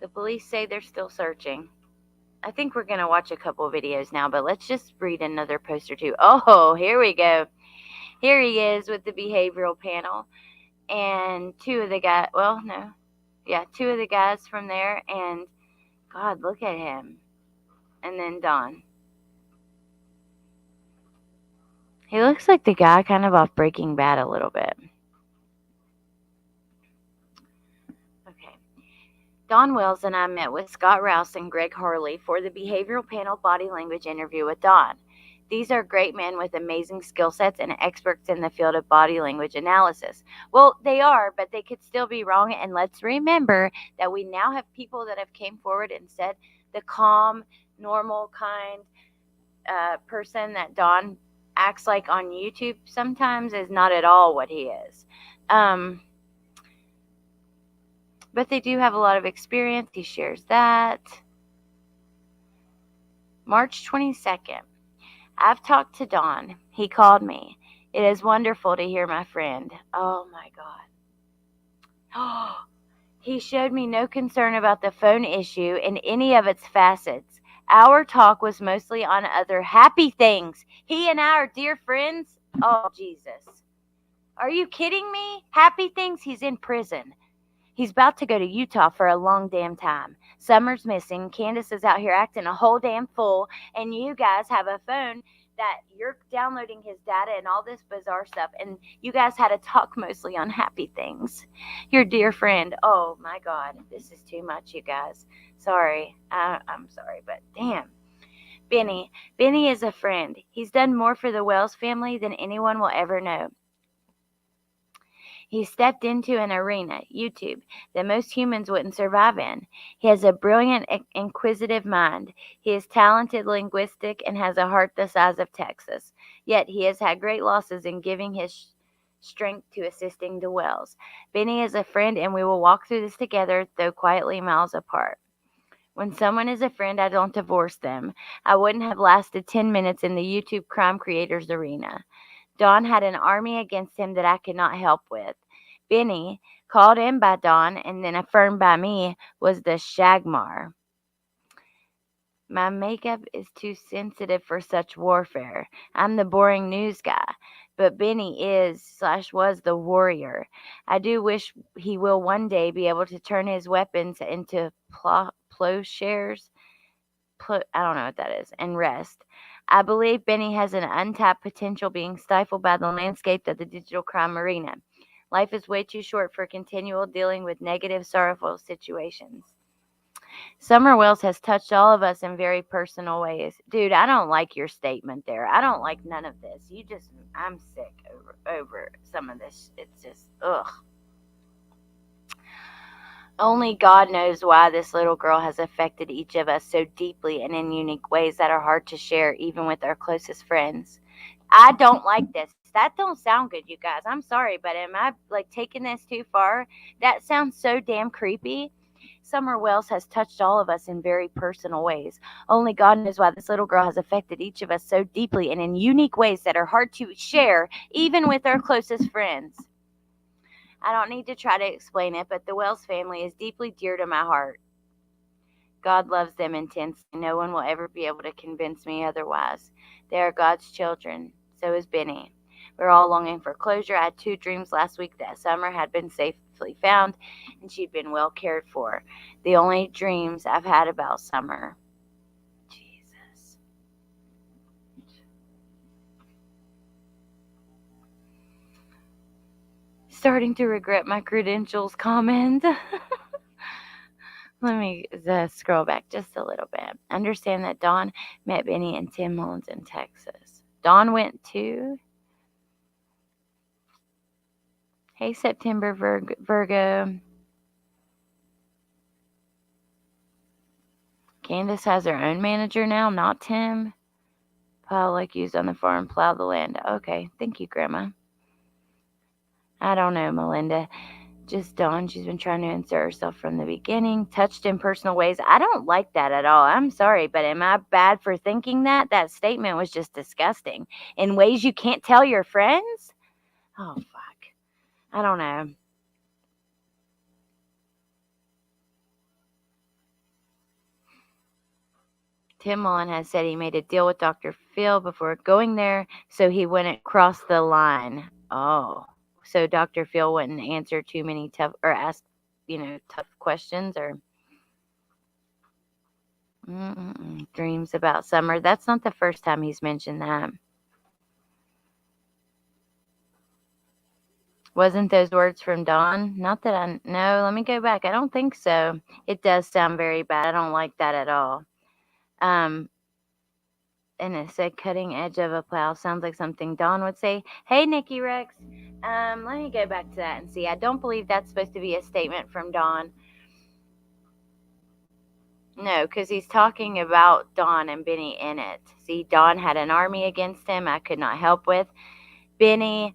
The police say they're still searching. I think we're going to watch a couple videos now, but let's just read another post or two. Oh, here we go. Here he is with the behavioral panel. And two of the guys from there. And God, look at him. And then Don. He looks like the guy kind of off Breaking Bad a little bit. Okay. Don Wells and I met with Scott Rouse and Greg Harley for the behavioral panel body language interview with Don. These are great men with amazing skill sets and experts in the field of body language analysis. Well, they are, but they could still be wrong. And let's remember that we now have people that have came forward and said the calm, normal, kind person that Don acts like on YouTube sometimes is not at all what he is. But they do have a lot of experience. He shares that. March 22nd. I've talked to Don. He called me. It is wonderful to hear my friend. Oh, my God. He showed me no concern about the phone issue in any of its facets. Our talk was mostly on other happy things. He and I are dear friends. Oh, Jesus. Are you kidding me? Happy things? He's in prison. He's about to go to Utah for a long damn time. Summer's missing. Candace is out here acting a whole damn fool. And you guys have a phone that you're downloading his data and all this bizarre stuff. And you guys had a talk mostly on happy things. Your dear friend. Oh, my God. This is too much, you guys. Sorry. I'm sorry, but damn. Benny. Benny is a friend. He's done more for the Wells family than anyone will ever know. He stepped into an arena, YouTube, that most humans wouldn't survive in. He has a brilliant, inquisitive mind. He is talented, linguistic, and has a heart the size of Texas. Yet he has had great losses in giving his strength to assisting the Wells. Benny is a friend, and we will walk through this together, though quietly miles apart. When someone is a friend, I don't divorce them. I wouldn't have lasted 10 minutes in the YouTube crime creators arena. Don had an army against him that I could not help with. Benny, called in by Don and then affirmed by me, was the Shagmar. My makeup is too sensitive for such warfare. I'm the boring news guy, but Benny is/was the warrior. I do wish he will one day be able to turn his weapons into plowshares. I don't know what that is, and rest. I believe Benny has an untapped potential being stifled by the landscape of the digital crime arena. Life is way too short for continual dealing with negative, sorrowful situations. Summer Wells has touched all of us in very personal ways. Dude, I don't like your statement there. I don't like none of this. I'm sick over some of this. It's just, ugh. Only God knows why this little girl has affected each of us so deeply and in unique ways that are hard to share even with our closest friends. I don't like this. That don't sound good, you guys. I'm sorry, but am I taking this too far? That sounds so damn creepy. Summer Wells has touched all of us in very personal ways. Only God knows why this little girl has affected each of us so deeply and in unique ways that are hard to share even with our closest friends. I don't need to try to explain it, but the Wells family is deeply dear to my heart. God loves them intensely. No one will ever be able to convince me otherwise. They are God's children. So is Benny. We're all longing for closure. I had 2 dreams last week that Summer had been safely found and she'd been well cared for. The only dreams I've had about Summer. Jesus. Starting to regret my credentials comment. Let me scroll back just a little bit. Understand that Dawn met Benny and Tim Mullins in Texas. Dawn went to... Hey, September Virgo. Candace has her own manager now, not Tim. Plow like used on the farm, plow the land. Okay, thank you, Grandma. I don't know, Melinda. Just Dawn, she's been trying to insert herself from the beginning, touched in personal ways. I don't like that at all. I'm sorry, but am I bad for thinking that? That statement was just disgusting. In ways you can't tell your friends? Oh, fuck. I don't know. Tim Mullen has said he made a deal with Dr. Phil before going there so he wouldn't cross the line. Oh. So Dr. Phil wouldn't answer too many tough or ask, tough questions or dreams about Summer. That's not the first time he's mentioned that. Wasn't those words from Dawn? Not that I know. Let me go back. I don't think so. It does sound very bad. I don't like that at all. And it said cutting edge of a plow. Sounds like something Dawn would say. Hey, Nikki Rex. Let me go back to that and see. I don't believe that's supposed to be a statement from Dawn. No, because he's talking about Dawn and Benny in it. See, Dawn had an army against him I could not help with. Benny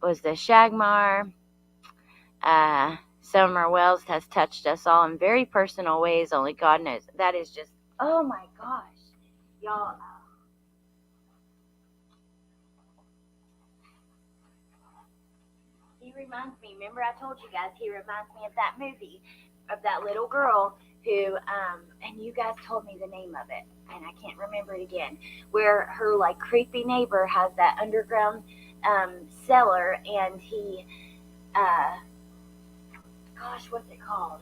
was the Shagmar. Summer Wells has touched us all in very personal ways. Only God knows. That is just, oh my gosh. Y'all. He reminds me, remember I told you guys, he reminds me of that movie, of that little girl who, and you guys told me the name of it, and I can't remember it again, where her, creepy neighbor has that underground, cellar, and he, gosh, what's it called?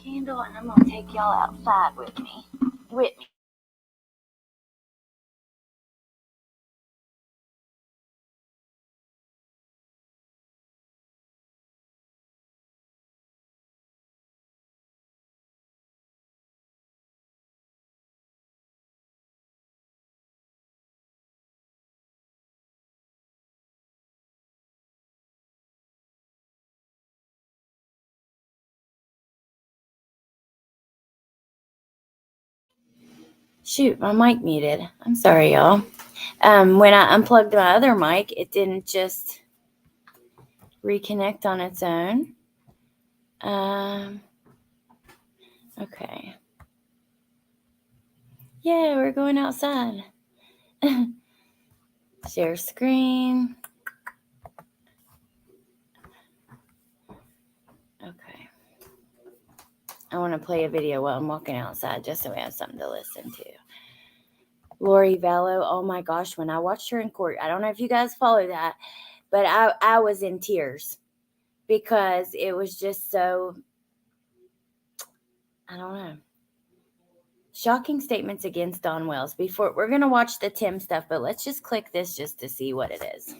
Candle, and I'm gonna take y'all outside with me. Shoot, my mic muted. I'm sorry, y'all. When I unplugged my other mic, it didn't just reconnect on its own. Okay. Yeah, we're going outside. Share screen. Okay. I want to play a video while I'm walking outside just so we have something to listen to. Lori Vallow, oh my gosh, when I watched her in court, I don't know if you guys follow that, but I was in tears because it was just so, I don't know. Shocking statements against Don Wells. Before we're going to watch the Tim stuff, but let's just click this just to see what it is.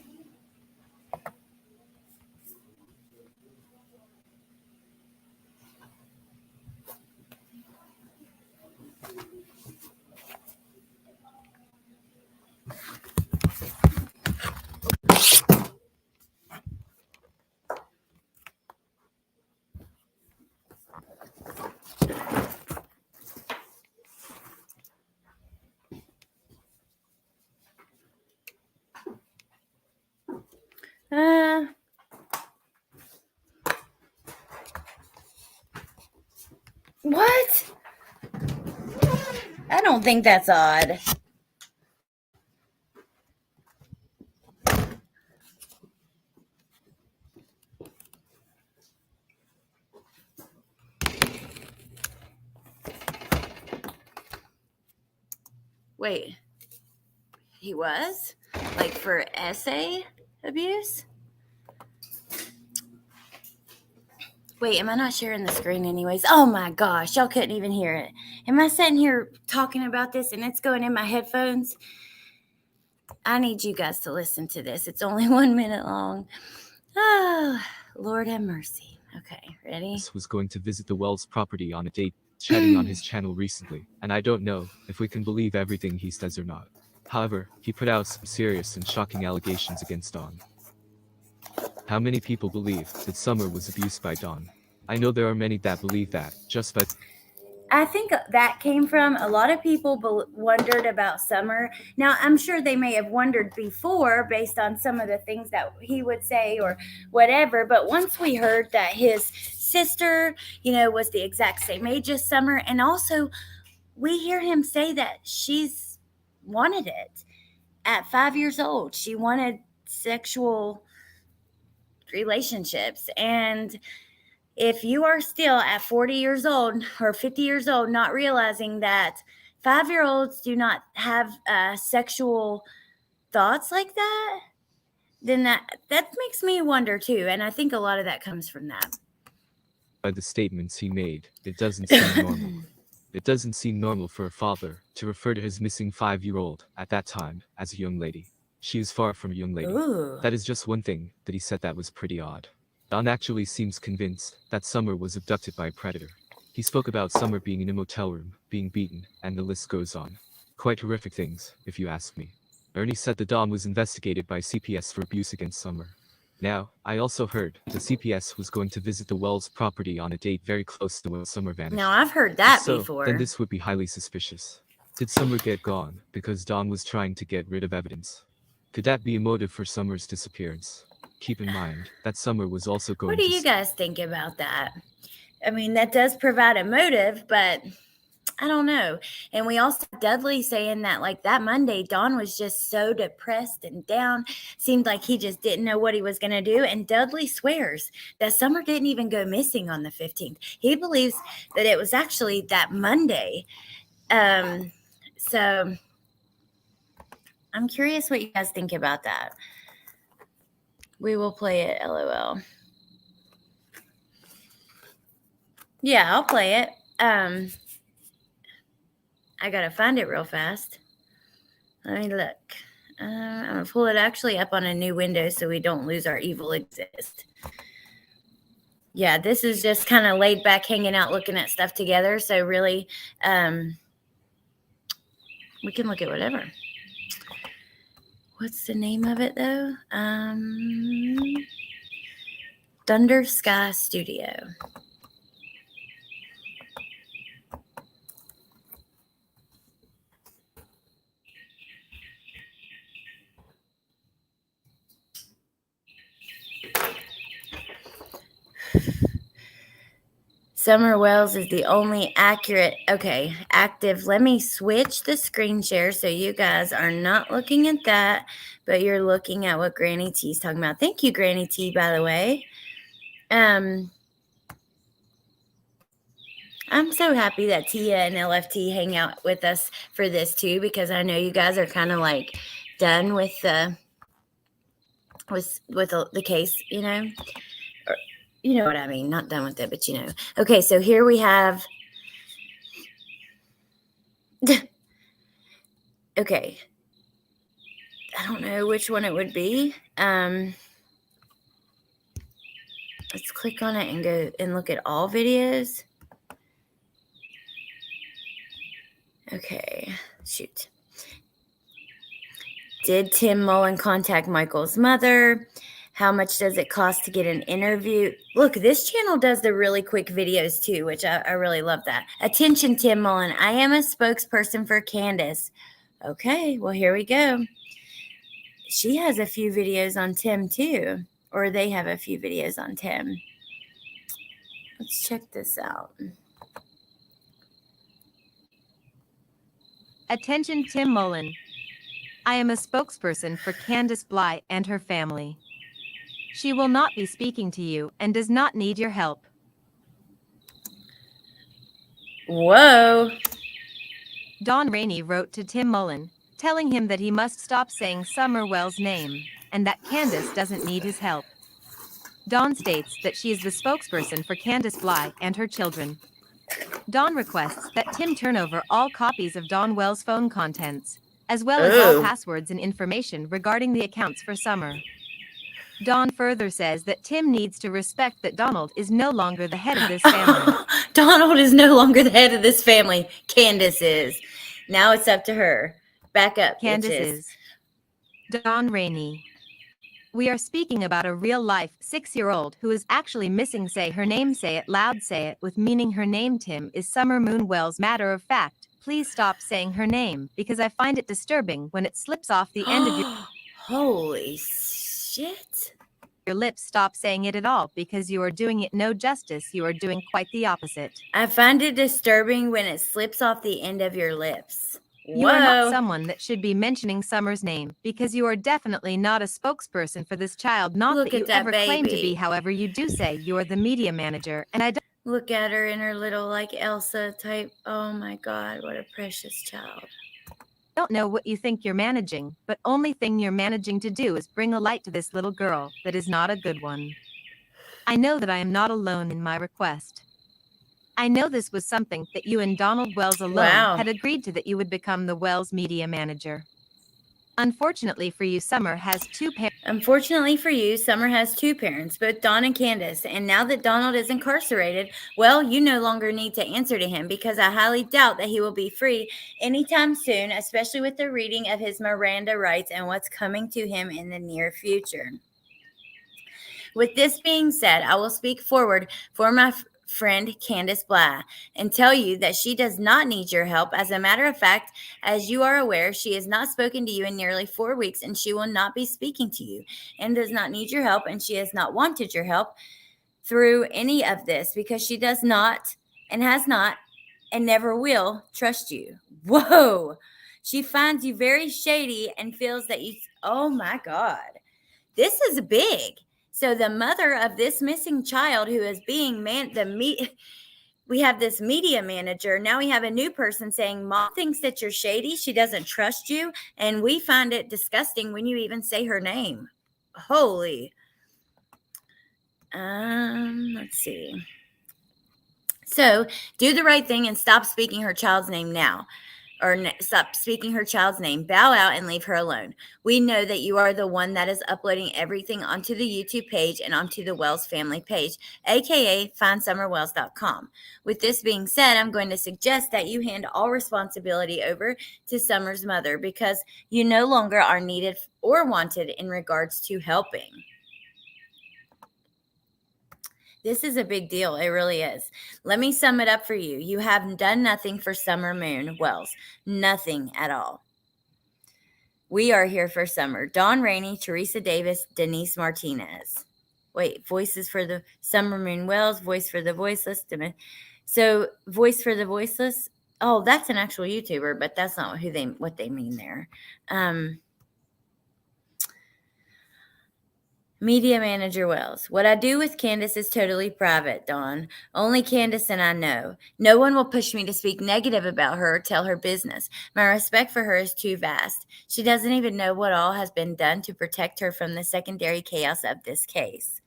What? I don't think that's odd. Wait. He was? Like for essay abuse? Wait, am I not sharing the screen anyways? Oh my gosh, y'all couldn't even hear it. Am I sitting here talking about this and it's going in my headphones? I need you guys to listen to this. It's only 1 minute long. Oh, Lord have mercy. Okay, ready? Was going to visit the Wells property on a date, chatting on his channel recently, and I don't know if we can believe everything he says or not. However, he put out some serious and shocking allegations against Don. How many people believe that Summer was abused by Don? I know there are many that believe that, just by... I think that came from a lot of people wondered about Summer. Now, I'm sure they may have wondered before based on some of the things that he would say or whatever. But once we heard that his sister, was the exact same age as Summer, and also we hear him say that she's wanted it at 5 years old. She wanted sexual relationships. And if you are still at 40 years old or 50 years old not realizing that 5-year-olds do not have sexual thoughts like that, then that makes me wonder too. And I think a lot of that comes from that. By the statements he made, it doesn't seem normal. It doesn't seem normal for a father to refer to his missing 5-year-old at that time as a young lady. She is far from a young lady. Ooh. That is just one thing that he said that was pretty odd. Don actually seems convinced that Summer was abducted by a predator. He spoke about Summer being in a motel room, being beaten, and the list goes on. Quite horrific things, if you ask me. Ernie said the Don was investigated by CPS for abuse against Summer. Now, I also heard the CPS was going to visit the Wells property on a date very close to when Summer vanished. Now, I've heard that So, before. then this would be highly suspicious. Did Summer get gone because Don was trying to get rid of evidence? Could that be a motive for Summer's disappearance? Keep in mind that Summer was also going to... What do you guys think about that? I mean, that does provide a motive, but I don't know. And we also have Dudley saying that like that Monday, Don was just so depressed and down. Seemed like he just didn't know what he was going to do. And Dudley swears that Summer didn't even go missing on the 15th. He believes that it was actually that Monday. So I'm curious what you guys think about that. We will play it, LOL. Yeah, I'll play it. I gotta find it real fast. Let me look. I'm gonna pull it actually up on a new window so we don't lose our evil exist. Yeah, this is just kind of laid back, hanging out, looking at stuff together. So really, we can look at whatever. What's the name of it though? Thunder Sky Studio. Summer Wells is the only accurate, okay, active. Let me switch the screen share so you guys are not looking at that, but you're looking at what Granny T is talking about. Thank you, Granny T, by the way. I'm so happy that Tia and LFT hang out with us for this too, because I know you guys are kind of like done with the case, you know. Or, you know what I mean? Not done with it, but you know. Okay, so here we have. Okay. I don't know which one it would be. Let's click on it and go and look at all videos. Okay, shoot. Did Tim Mullen contact Michael's mother? How much does it cost to get an interview? Look, this channel does the really quick videos too, which I really love that. Attention, Tim Mullen. I am a spokesperson for Candace. Okay, well, here we go. She has a few videos on Tim too, or they have a few videos on Tim. Let's check this out. Attention, Tim Mullen. I am a spokesperson for Candace Bly and her family. She will not be speaking to you and does not need your help. Whoa. Don Rainey wrote to Tim Mullen, telling him that he must stop saying Summerwell's name and that Candace doesn't need his help. Dawn states that she is the spokesperson for Candace Bly and her children. Dawn requests that Tim turn over all copies of Dawn Wells' phone contents, as well as all passwords and information regarding the accounts for Summer. Dawn further says that Tim needs to respect that Donald is no longer the head of this family. Donald is no longer the head of this family. Candace is. Now it's up to her. Back up, Candace bitches. is. Don Rainey. We are speaking about a real-life 6-year-old who is actually missing. Say her name, say it loud, say it with meaning. Her name, Tim, is Summer Moon Wells. Matter of fact, please stop saying her name because I find it disturbing when it slips off the end of your... Holy shit. Your lips. Stop saying it at all because you are doing it no justice. You are doing quite the opposite. I find it disturbing when it slips off the end of your lips. You are not someone that should be mentioning Summer's name because you are definitely not a spokesperson for this child. Not Look that you at that ever claim to baby. be. However, you do say you are the media manager, and I don't Look at her in her little like Elsa type. Oh my God, what a precious child. know what you think you're managing, but only thing you're managing to do is bring a light to this little girl that is not a good one. I know that I am not alone in my request. I know this was something that you and Donald Wells alone had agreed to, that you would become the Wells media manager. Unfortunately for you, Summer has two parents. Unfortunately for you, Summer has two parents, both Dawn and Candace. And now that Donald is incarcerated, well, you no longer need to answer to him because I highly doubt that he will be free anytime soon, especially with the reading of his Miranda rights and what's coming to him in the near future. With this being said, I will speak forward for my friend Candace Bly and tell you that she does not need your help. As a matter of fact, as you are aware, she has not spoken to you in nearly 4 weeks and she will not be speaking to you and does not need your help, and she has not wanted your help through any of this because she does not and has not and never will trust you. Whoa. She finds you very shady and feels that you, oh my God, this is big. So the mother of this missing child who is being we have this media manager. Now we have a new person saying, Mom thinks that you're shady. She doesn't trust you. And we find it disgusting when you even say her name. Holy. Let's see. So do the right thing and stop speaking her child's name now. Or stop speaking her child's name. Bow out and leave her alone. We know that you are the one that is uploading everything onto the YouTube page and onto the Wells family page, aka findsummerwells.com. With this being said, I'm going to suggest that you hand all responsibility over to Summer's mother because you no longer are needed or wanted in regards to helping. This is a big deal. It really is. Let me sum it up for you. You have done nothing for Summer Moon Wells. Nothing at all. We are here for Summer. Dawn Rainey, Teresa Davis, Denise Martinez. Voices for the Summer Moon Wells, Voice for the Voiceless. So Voice for the Voiceless. Oh, that's an actual YouTuber, but that's not what they mean there. Media Manager Wells. What I do with Candace is totally private, Dawn. Only Candace and I know. No one will push me to speak negative about her or tell her business. My respect for her is too vast. She doesn't even know what all has been done to protect her from the secondary chaos of this case.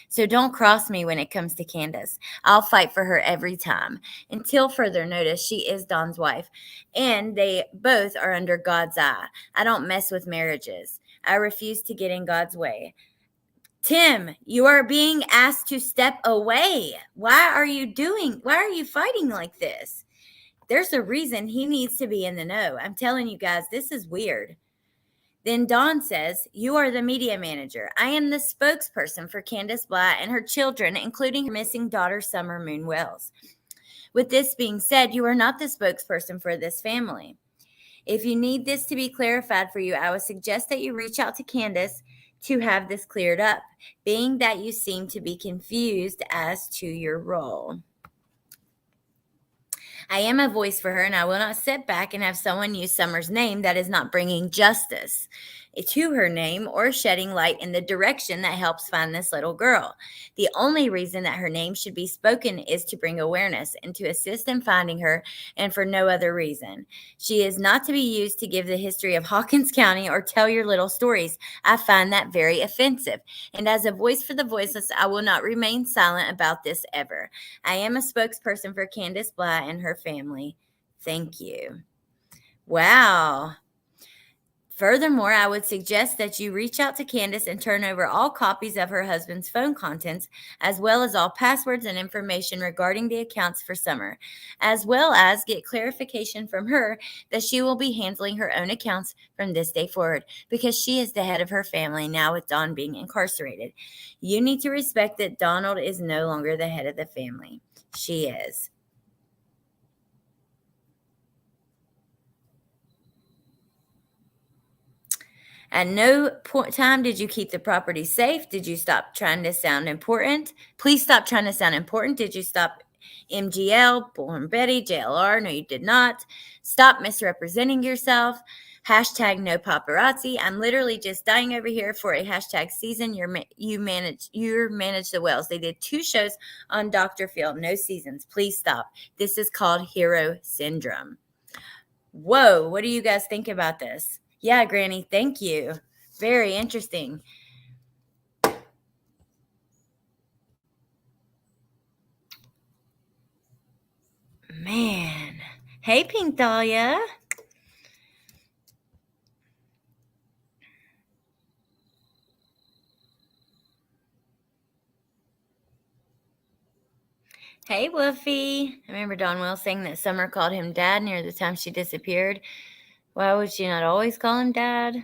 So don't cross me when it comes to Candace. I'll fight for her every time. Until further notice, she is Dawn's wife, and they both are under God's eye. I don't mess with marriages. I refuse to get in God's way. Tim, you are being asked to step away. Why are you fighting like this? There's a reason he needs to be in the know. I'm telling you guys, this is weird. Then Dawn says, you are the media manager. I am the spokesperson for Candace Bly and her children, including her missing daughter, Summer Moon Wells. With this being said, you are not the spokesperson for this family. If you need this to be clarified for you, I would suggest that you reach out to Candace to have this cleared up, being that you seem to be confused as to your role. I am a voice for her, and I will not sit back and have someone use Summer's name that is not bringing justice to her name or shedding light in the direction that helps find this little girl. The only reason that her name should be spoken is to bring awareness and to assist in finding her, and for no other reason. She is not to be used to give the history of Hawkins County or tell your little stories. I find that very offensive. And as a voice for the voiceless, I will not remain silent about this ever. I am a spokesperson for Candace Bly and her family. Thank you. Wow. Furthermore, I would suggest that you reach out to Candace and turn over all copies of her husband's phone contents, as well as all passwords and information regarding the accounts for Summer, as well as get clarification from her that she will be handling her own accounts from this day forward, because she is the head of her family now with Dawn being incarcerated. You need to respect that Donald is no longer the head of the family. She is. At no time did you keep the property safe. Did you stop trying to sound important? Please stop trying to sound important. Did you stop MGL, Bullhorn Betty, JLR? No, you did not. Stop misrepresenting yourself. Hashtag no paparazzi. I'm literally just dying over here for a hashtag season. You manage the Wells. They did 2 shows on Dr. Phil. No seasons. Please stop. This is called hero syndrome. Whoa, what do you guys think about this? Yeah, Granny, thank you. Very interesting. Man. Hey, Pink Dahlia. Hey, Woofy. I remember Dawn Wells saying that Summer called him Dad near the time she disappeared. Why would she not always call him Dad?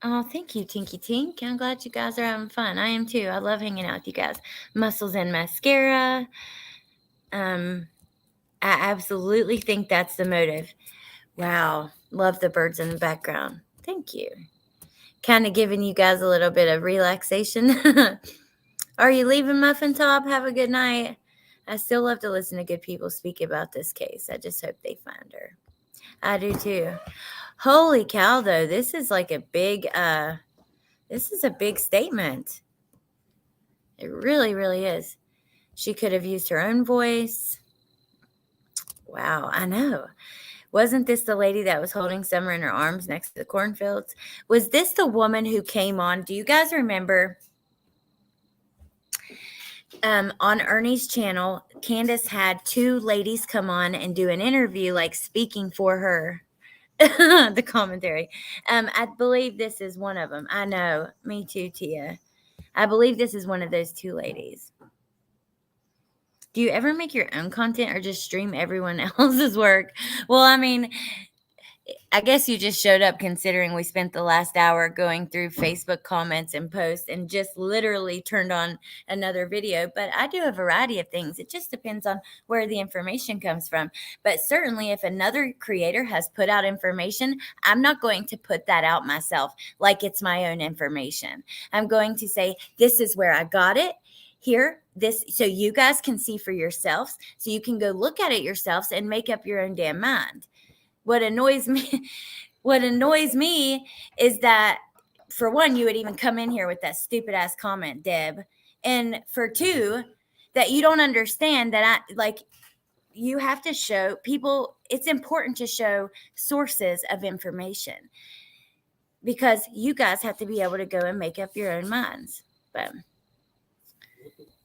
Oh, thank you, Tinky Tink. I'm glad you guys are having fun. I am too. I love hanging out with you guys. Muscles and mascara. I absolutely think that's the motive. Wow. Love the birds in the background. Thank you. Kind of giving you guys a little bit of relaxation. Are you leaving, Muffin Top? Have a good night. I still love to listen to good people speak about this case. I just hope they find her. I do too. Holy cow, though. This is like a big statement. It really, really is. She could have used her own voice. Wow, I know. Wasn't this the lady that was holding Summer in her arms next to the cornfields? Was this the woman who came on? Do you guys remember? On Ernie's channel, Candace had 2 ladies come on and do an interview, like speaking for her. The commentary. I believe this is one of them. I know. Me too, Tia. I believe this is one of those 2 ladies. Do you ever make your own content or just stream everyone else's work? Well, I mean, I guess you just showed up considering we spent the last hour going through Facebook comments and posts and just literally turned on another video. But I do a variety of things. It just depends on where the information comes from. But certainly if another creator has put out information, I'm not going to put that out myself like it's my own information. I'm going to say, this is where I got it. Here, this, so you guys can see for yourselves, so you can go look at it yourselves and make up your own damn mind. What annoys me is that, for one, you would even come in here with that stupid ass comment, Deb. And for two, that you don't understand that you have to show people, it's important to show sources of information because you guys have to be able to go and make up your own minds. But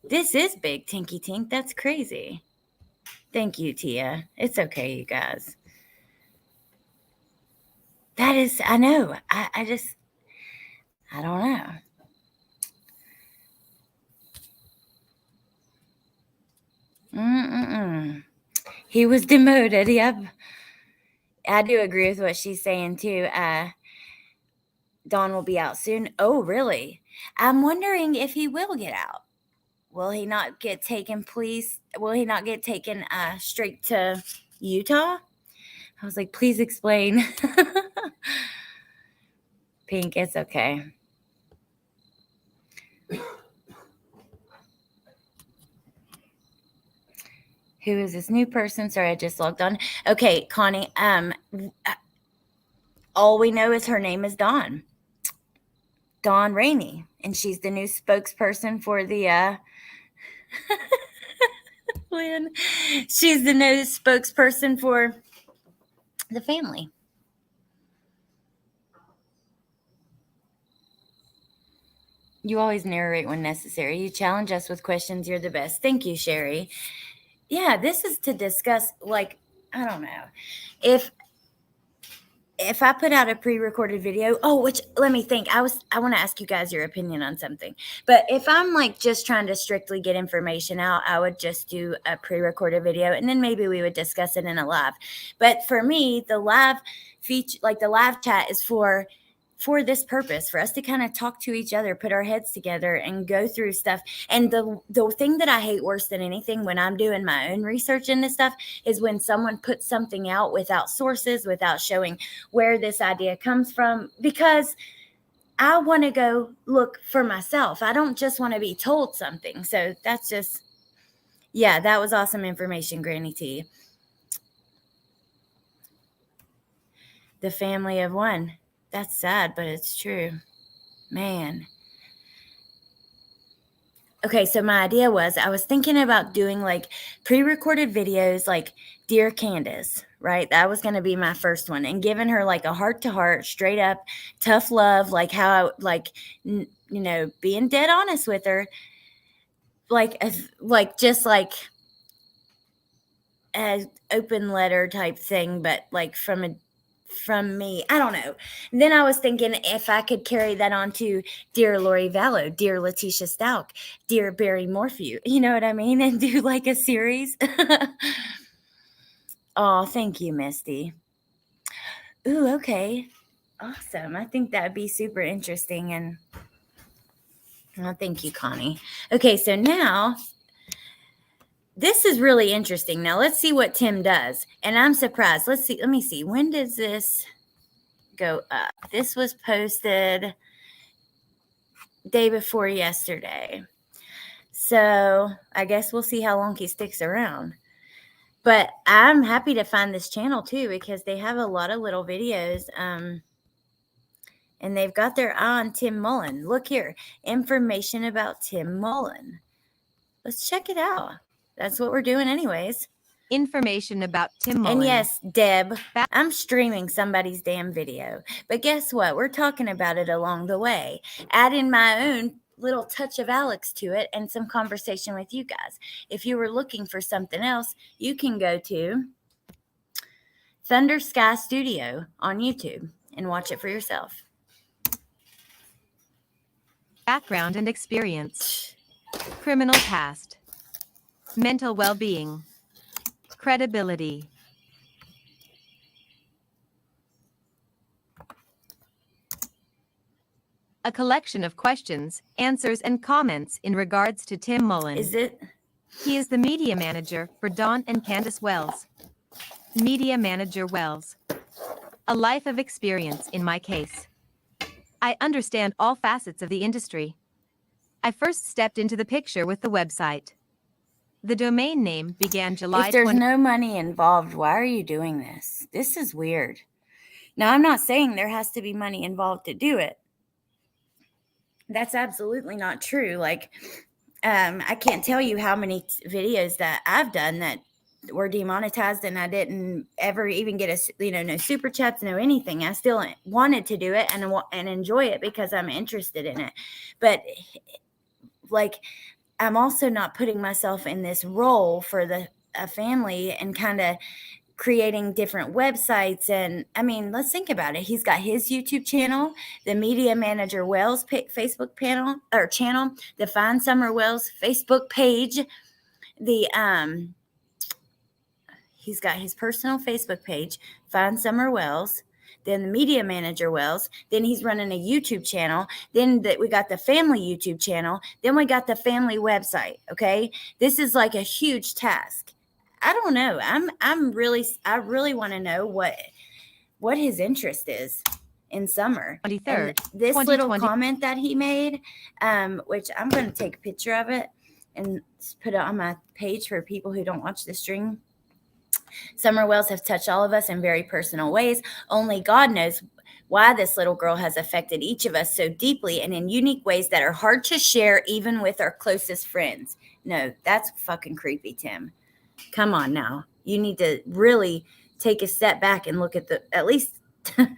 this is big, Tinky Tink. That's crazy. Thank you, Tia. It's okay, you guys. That is, I know. I don't know. He was demoted. Yep. I do agree with what she's saying too. Dawn will be out soon. Oh, really? I'm wondering if he will get out. Will he not get taken, please? Will he not get taken straight to Utah? I was like, please explain. Pink, it's okay. Who is this new person? Sorry, I just logged on. Okay, Connie. All we know is her name is Dawn Rainey, and she's the new spokesperson for the Lynn. She's the new spokesperson for the family. You always narrate when necessary. You challenge us with questions. You're the best. Thank you, Sherry. Yeah, this is to discuss, like, I don't know. If I put out a pre-recorded video, which let me think. I want to ask you guys your opinion on something. But if I'm like just trying to strictly get information out, I would just do a pre-recorded video and then maybe we would discuss it in a live. But for me, the live feature, like the live chat, is for this purpose, for us to kind of talk to each other, put our heads together and go through stuff. And the thing that I hate worse than anything when I'm doing my own research in this stuff is when someone puts something out without sources, without showing where this idea comes from, because I want to go look for myself. I don't just want to be told something. So that's just, yeah, that was awesome information, Granny T. The family of one. That's sad, but it's true. Man. Okay, so my idea was, I was thinking about doing like pre-recorded videos like Dear Candace, right? That was going to be my first one, and giving her like a heart-to-heart, straight up, tough love, like how I, being dead honest with her, just like an open letter type thing, but like from me. I don't know. And then I was thinking if I could carry that on to Dear Lori Vallow, Dear Letitia Stalk, Dear Barry Morphew, you know what I mean? And do like a series. Oh, thank you, Misty. Ooh, okay. Awesome. I think that'd be super interesting. And thank you, Connie. Okay, so now this is really interesting. Now let's see what Tim does. And I'm surprised. Let me see. When does this go up? This was posted day before yesterday. So I guess we'll see how long he sticks around. But I'm happy to find this channel too, because they have a lot of little videos. And they've got their eye on Tim Mullen. Look here. Information about Tim Mullen. Let's check it out. That's what we're doing anyways. Information about Tim Mullen. And yes, Deb, I'm streaming somebody's damn video. But guess what? We're talking about it along the way. Adding my own little touch of Alex to it and some conversation with you guys. If you were looking for something else, you can go to Thunder Sky Studio on YouTube and watch it for yourself. Background and experience. Criminal past. Mental well-being. Credibility. a collection of questions, answers, and comments in regards to Tim Mullen. Is it? He is the media manager for Dawn and Candace Wells. Media manager Wells. A life of experience in my case. I understand all facets of the industry. I first stepped into the picture with the website. The domain name began July If there's 20. no money involved, why are you doing this? This is weird. Now, I'm not saying there has to be money involved to do it. That's absolutely not true. Like, I can't tell you how many videos that I've done that were demonetized and I didn't ever even get no super chats, no anything. I still wanted to do it and enjoy it because I'm interested in it. But like, I'm also not putting myself in this role for a family and kind of creating different websites. And I mean, let's think about it. He's got his YouTube channel, the Media Manager Wells Facebook channel, the Find Summer Wells Facebook page, he's got his personal Facebook page, Find Summer Wells, then the Media Manager Wells, then he's running a YouTube channel, then we got the family YouTube channel, then we got the family website, okay? This is like a huge task. I don't know. I really want to know what his interest is in Summer. 23rd, And this little 2020. comment that he made, which I'm going to take a picture of it and put it on my page for people who don't watch the stream. Summer Wells have touched all of us in very personal ways. Only God knows why this little girl has affected each of us so deeply and in unique ways that are hard to share even with our closest friends. No, that's fucking creepy, Tim. Come on now. You need to really take a step back and look at at least think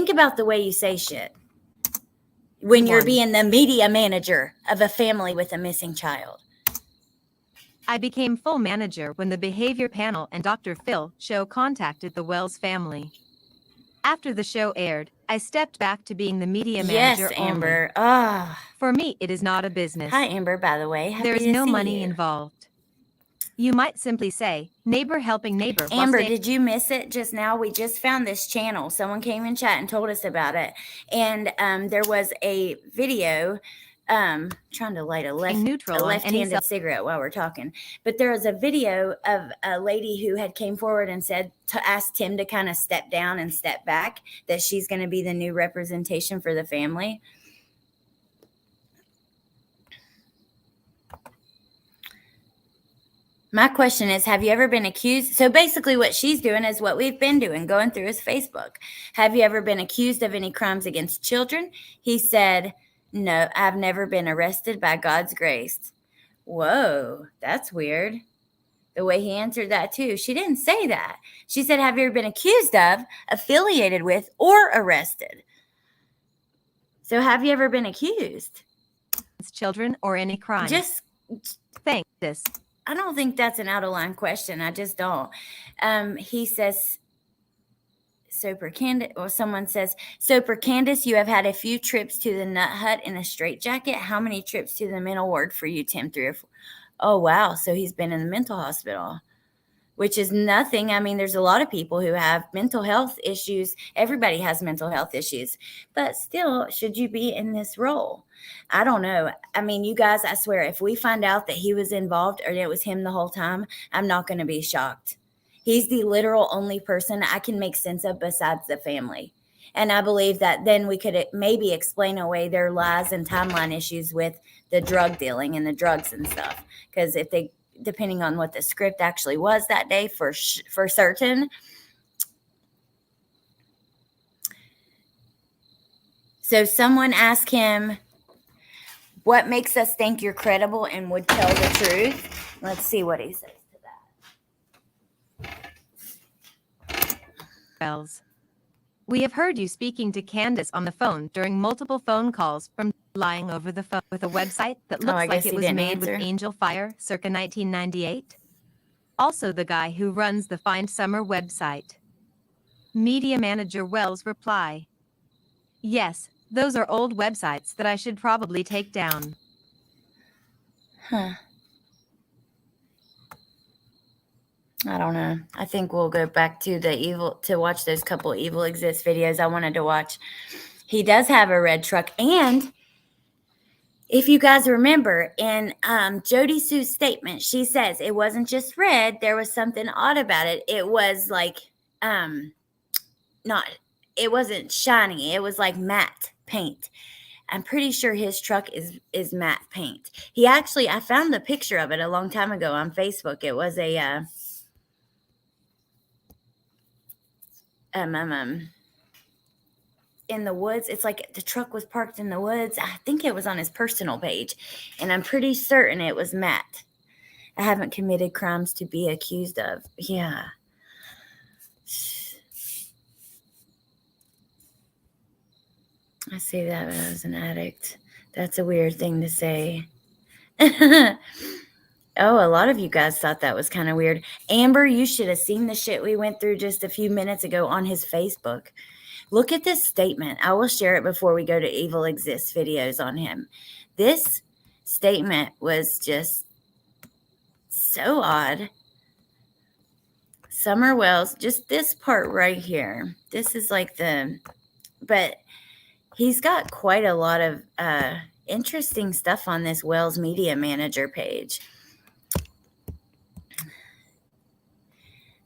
about the way you say shit when you're being the media manager of a family with a missing child. I became full manager when the Behavior Panel and Dr. Phil show contacted the Wells family. After the show aired, I stepped back to being the media manager. Yes, Amber. For me, it is not a business. Hi, Amber, by the way. There is no money involved. You might simply say, neighbor helping neighbor. Amber, did you miss it just now? We just found this channel. Someone came in chat and told us about it. And there was a video, trying to light a left-handed cigarette while we're talking. But there was a video of a lady who had came forward and said to ask Tim to kind of step down and step back, that she's going to be the new representation for the family. My question is, have you ever been accused? So basically what she's doing is what we've been doing, going through his Facebook. Have you ever been accused of any crimes against children? He said, no, I've never been arrested by God's grace. Whoa, that's weird. The way he answered that too. She didn't say that. She said, have you ever been accused of, affiliated with, or arrested? So have you ever been accused? Children or any crime? Just think this. I don't think that's an out-of-line question. I just don't. He says, someone says, so for Candace, you have had a few trips to the nut hut in a straitjacket. How many trips to the mental ward for you, Tim? 3 or 4? Oh, wow. So he's been in the mental hospital, which is nothing. I mean, there's a lot of people who have mental health issues. Everybody has mental health issues. But still, should you be in this role? I don't know. I mean, you guys, I swear, if we find out that he was involved or it was him the whole time, I'm not going to be shocked. He's the literal only person I can make sense of besides the family. And I believe that then we could maybe explain away their lies and timeline issues with the drug dealing and the drugs and stuff. Because if they, depending on what the script actually was that day for certain. So someone asked him, what makes us think you're credible and would tell the truth? Let's see what he says to that. Wells. We have heard you speaking to Candace on the phone during multiple phone calls from lying over the phone with a website that looks like it was made with Angel Fire circa 1998. Also the guy who runs the Find Summer website. Media manager Wells reply. Yes, those are old websites that I should probably take down. Huh. I don't know. I think we'll go back to to watch those couple Evil Exist videos I wanted to watch. He does have a red truck. And if you guys remember in Jody Sue's statement, she says it wasn't just red. There was something odd about it. It was like, it wasn't shiny. It was like matte paint. I'm pretty sure his truck is matte paint. He actually, I found the picture of it a long time ago on Facebook. It was a, in the woods. It's like the truck was parked in the woods. I think it was on his personal page, and I'm pretty certain it was matte. I haven't committed crimes to be accused of. Yeah. I say that when I was an addict. That's a weird thing to say. Oh, a lot of you guys thought that was kind of weird. Amber, you should have seen the shit we went through just a few minutes ago on his Facebook. Look at this statement. I will share it before we go to Evil Exists videos on him. This statement was just so odd. Summer Wells, just this part right here. This is like but he's got quite a lot of interesting stuff on this Wells Media Manager page.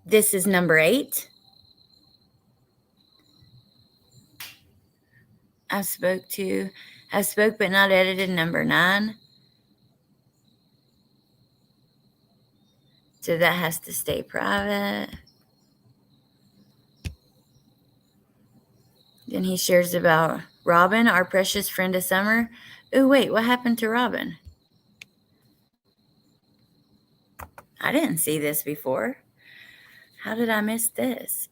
This is number 8. I spoke but not edited, number 9. So that has to stay private. Then he shares about Robin, our precious friend of summer. Oh, wait, what happened to Robin? I didn't see this before. How did I miss this?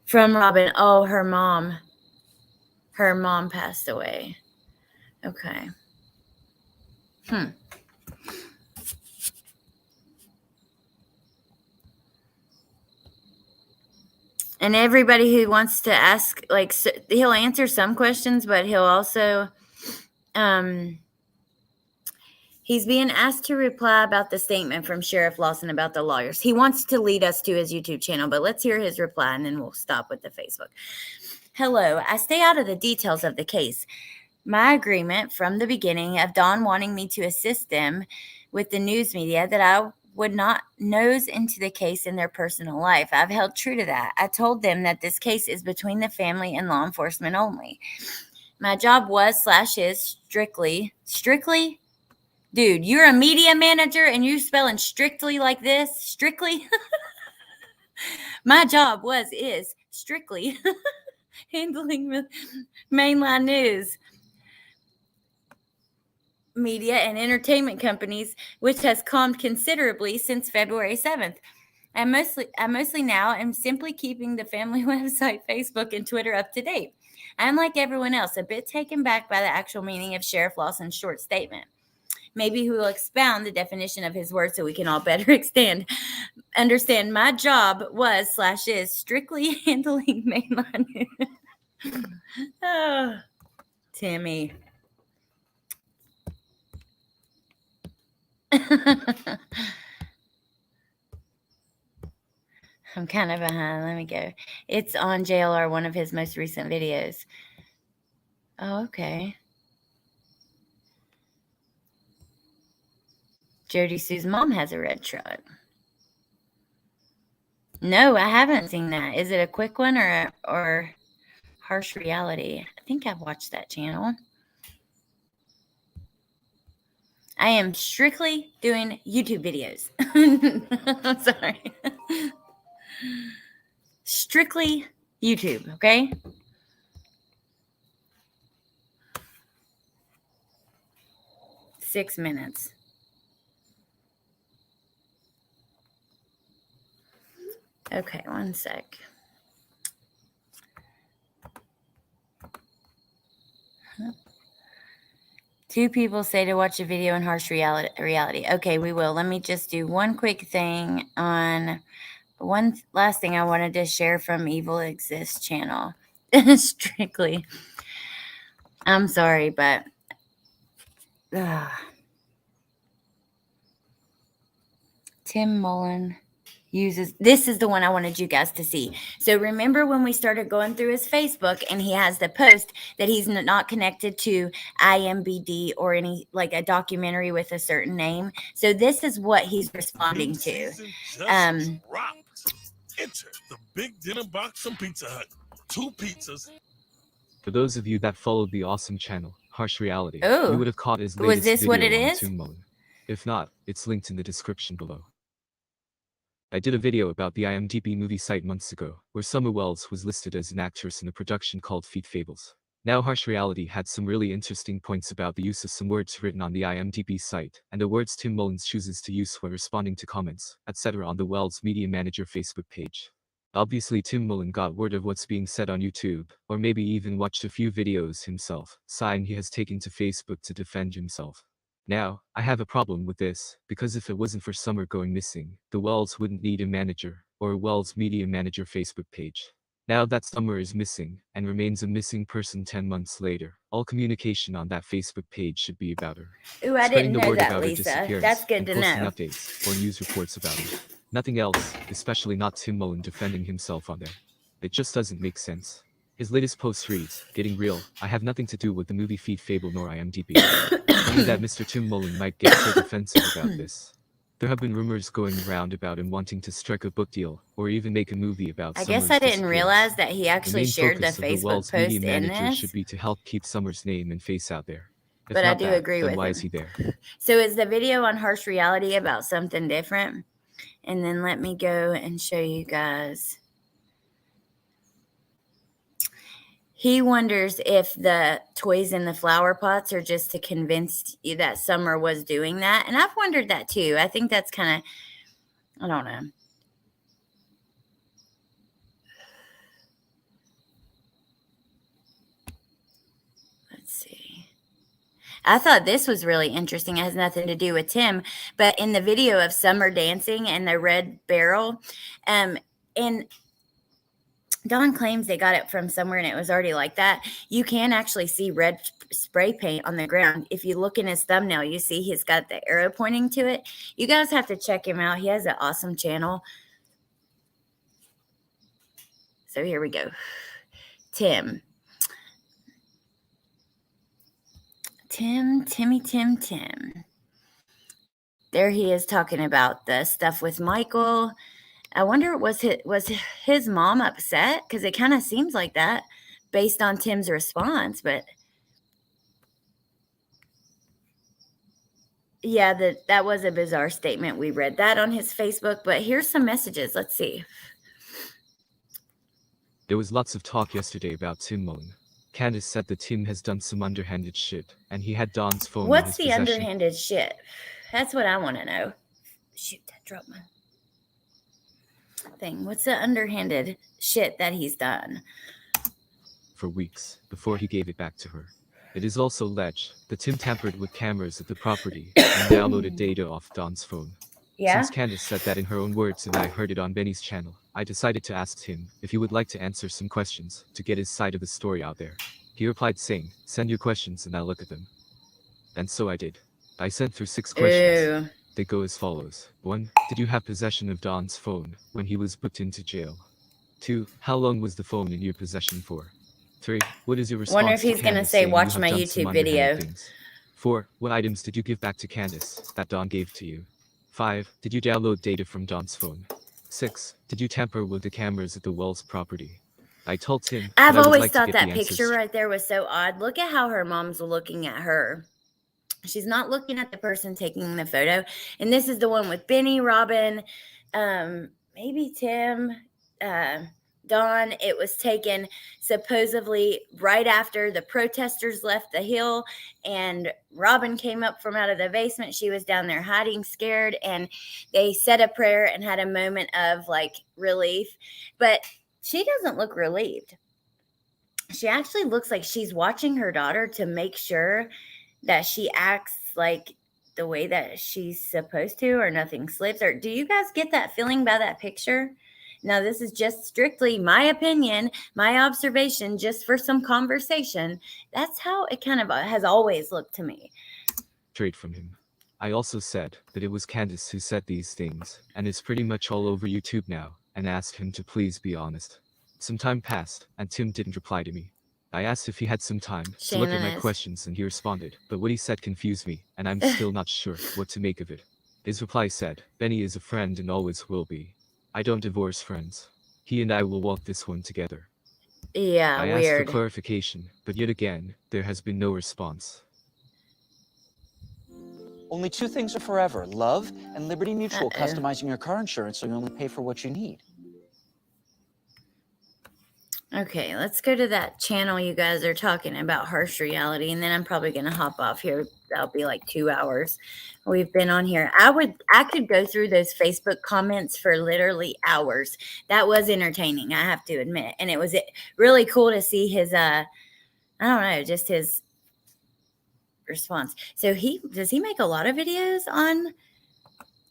From Robin. Oh, her mom. Her mom passed away. Okay. And everybody who wants to ask, like, so he'll answer some questions, but he'll also, he's being asked to reply about the statement from Sheriff Lawson about the lawyers. He wants to lead us to his YouTube channel, but let's hear his reply and then we'll stop with the Facebook. Hello, I stay out of the details of the case. My agreement from the beginning of Dawn wanting me to assist them with the news media that I would not nose into the case in their personal life. I've held true to that. I told them that this case is between the family and law enforcement only. My job was/is strictly, dude, you're a media manager and you spelling strictly like this? Strictly? My job is strictly handling the mainline news, media, and entertainment companies, which has calmed considerably since February 7th. I mostly now am simply keeping the family website, Facebook, and Twitter up to date. I'm like everyone else, a bit taken back by the actual meaning of Sheriff Lawson's short statement. Maybe he will expound the definition of his words so we can all better understand. My job was/is strictly handling mainline news. Oh, Timmy. I'm kind of behind. Let me go. It's on JLR, one of his most recent videos. Oh, okay. Jody Sue's mom has a red truck. No, I haven't seen that. Is it a quick one or Harsh Reality? I think I've watched that channel. I am strictly doing YouTube videos. I'm sorry. Strictly YouTube, okay? Six minutes. Okay, one sec. Two people say to watch a video in Harsh Reality. Okay, we will. Let me just do one quick thing on one last thing I wanted to share from Evil Exists channel. Strictly. I'm sorry, but Tim Mullen uses, this is the one I wanted you guys to see. So remember when we started going through his Facebook and he has the post that he's not connected to Imdb or any, like a documentary with a certain name. So this is what he's responding New to. season just dropped. Enter the big dinner box from Pizza Hut. 2 pizzas. For those of you that followed the awesome channel, Harsh Reality, Oh, you would have caught his was latest this video what it on is? Tim Mullen. If not, it's linked in the description below. I did a video about the IMDb movie site months ago, where Summer Wells was listed as an actress in a production called Feet Fables. Now Harsh Reality had some really interesting points about the use of some words written on the IMDb site, and the words Tim Mullen chooses to use when responding to comments, etc. on the Wells Media Manager Facebook page. Obviously Tim Mullen got word of what's being said on YouTube, or maybe even watched a few videos himself, sign he has taken to Facebook to defend himself. Now, I have a problem with this, because if it wasn't for Summer going missing, the Wells wouldn't need a manager, or a Wells Media Manager Facebook page. Now that Summer is missing, and remains a missing person 10 months later, all communication on that Facebook page should be about her. Ooh, I Spreading didn't the know word that, about her Lisa. disappearance, That's good and to posting know. updates, or news reports about her. Nothing else, especially not Tim Mullen defending himself on there. It just doesn't make sense. His latest post reads, "Getting real, I have nothing to do with the movie Feet Fable nor IMDb." Only that Mr. Tim Mullen might get so defensive about this. There have been rumors going around about him wanting to strike a book deal, or even make a movie about I Summer's guess I didn't disappearance. realize that he The actually main shared the focus of the Facebook Wells Media post in Manager this. should be to help keep Summer's name and face out there. If But I not do that, agree then with why him. is he there? So is the video on Harsh Reality about something different? And then let me go and show you guys. He wonders if the toys in the flower pots are just to convince you that Summer was doing that. And I've wondered that too. I think that's kind of, I don't know. Let's see. I thought this was really interesting. It has nothing to do with Tim, but in the video of Summer dancing and the red barrel, and Dawn claims they got it from somewhere and it was already like that. You can actually see red spray paint on the ground. If you look in his thumbnail, you see he's got the arrow pointing to it. You guys have to check him out. He has an awesome channel. So here we go. Tim. There he is talking about the stuff with Michael. I wonder, was his mom upset? Because it kind of seems like that based on Tim's response. But yeah, that was a bizarre statement. We read that on his Facebook. But here's some messages. Let's see. There was lots of talk yesterday about Tim Mullen. Candace said that Tim has done some underhanded shit, and he had Dawn's phone in What's his the possession. underhanded shit? That's what I want to know. Shoot, that dropped my thing. What's the underhanded shit that he's done? For weeks, before he gave it back to her. It is also alleged that Tim tampered with cameras at the property and downloaded data off Dawn's phone. Yeah? Since Candace said that in her own words and I heard it on Benny's channel, I decided to ask Tim if he would like to answer some questions to get his side of the story out there. He replied saying, "Send your questions and I'll look at them." And so I did. I sent through 6 questions. Ew. They go as follows. 1. Did you have possession of Dawn's phone when he was booked into jail? 2. How long was the phone in your possession for? 3. What is your response Wonder if he's to gonna Candace say, saying you "Watch have my done some YouTube underhanded video." things? 4. What items did you give back to Candace that Dawn gave to you? 5. Did you download data from Dawn's phone? 6. Did you tamper with the cameras at the Wells property? I told Tim that I've I would always like to thought get that the answers picture right there was so odd. Look at how her mom's looking at her. She's not looking at the person taking the photo. And this is the one with Benny, Robin, maybe Tim, Dawn. It was taken supposedly right after the protesters left the hill and Robin came up from out of the basement. She was down there hiding, scared, and they said a prayer and had a moment of like relief. But she doesn't look relieved. She actually looks like she's watching her daughter to make sure that she acts like the way that she's supposed to, or nothing slips. Or do you guys get that feeling by that picture? Now, this is just strictly my opinion, my observation, just for some conversation. That's how it kind of has always looked to me. straight from him. I also said that it was Candace who said these things, and it's pretty much all over YouTube now, and asked him to please be honest. Some time passed, and Tim didn't reply to me. I asked if he had some time to look at my Shannon is. questions, and he responded, but what he said confused me, and I'm still not sure what to make of it. His reply said, Benny is a friend and always will be. I don't divorce friends. He and I will walk this one together. Yeah, I asked for weird. clarification, but yet again, there has been no response. Only two things are forever, love and Liberty Mutual Uh-oh. customizing your car insurance so you only pay for what you need. Okay, let's go to that channel you guys are talking about, Harsh Reality, and then I'm probably going to hop off here. That'll be like 2 hours we've been on here. I could go through those Facebook comments for literally hours. That was entertaining, I have to admit. And it was really cool to see his, I don't know, just his response. So does he make a lot of videos on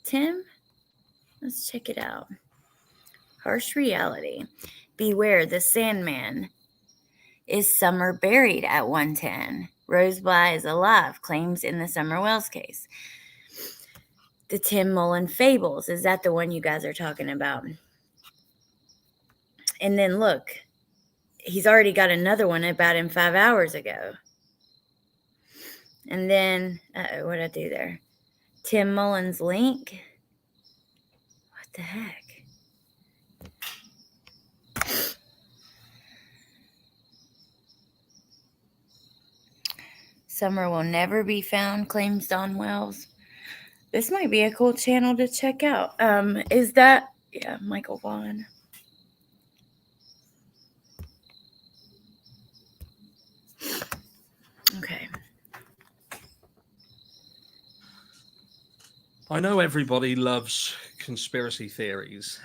Tim? Let's check it out. Harsh Reality. Beware the Sandman. Is Summer buried at 110? Rosebly is alive, claims in the Summer Wells case. The Tim Mullen Fables. Is that the one you guys are talking about? And then look, he's already got another one about him 5 hours ago. And then, what did I do there? Tim Mullen's link. What the heck? Summer will never be found, claims Don Wells. This might be a cool channel to check out. Is that, yeah, Michael Vaughn. Okay. I know everybody loves conspiracy theories.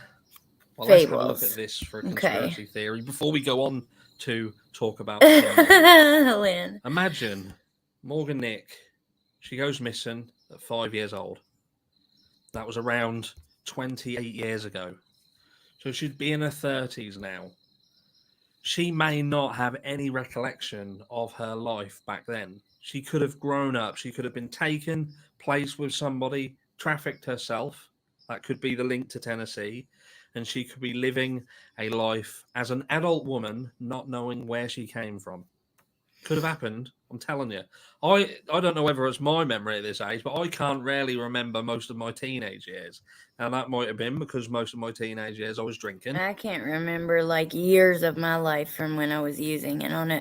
Well, let's have a look Fables. at this for a Okay. conspiracy theory before we go on to talk about Tim Mullen. Lynn. Imagine Morgan Nick, she goes missing at 5 years old. That was around 28 years ago. So she'd be in her 30s now. She may not have any recollection of her life back then. She could have grown up. She could have been taken, placed with somebody, trafficked herself. That could be the link to Tennessee. And she could be living a life as an adult woman, not knowing where she came from. Could have happened. I'm telling you. I don't know whether it's my memory at this age, but I can't really remember most of my teenage years. And that might have been because most of my teenage years I was drinking. I can't remember like years of my life from when I was using it on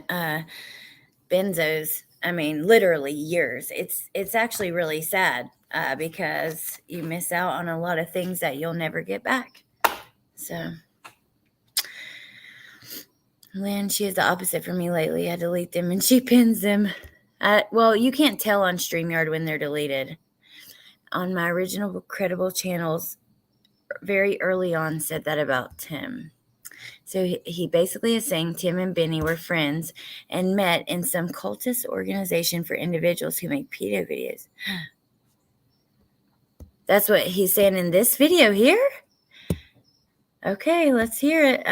benzos. I mean, literally years. It's actually really sad because you miss out on a lot of things that you'll never get back. So, Lynn, she is the opposite for me lately. I delete them and she pins them. Well, you can't tell on StreamYard when they're deleted. On my original credible channels, very early on said that about Tim. So he basically is saying Tim and Benny were friends and met in some cultist organization for individuals who make pedo videos. That's what he's saying in this video here? Okay, let's hear it.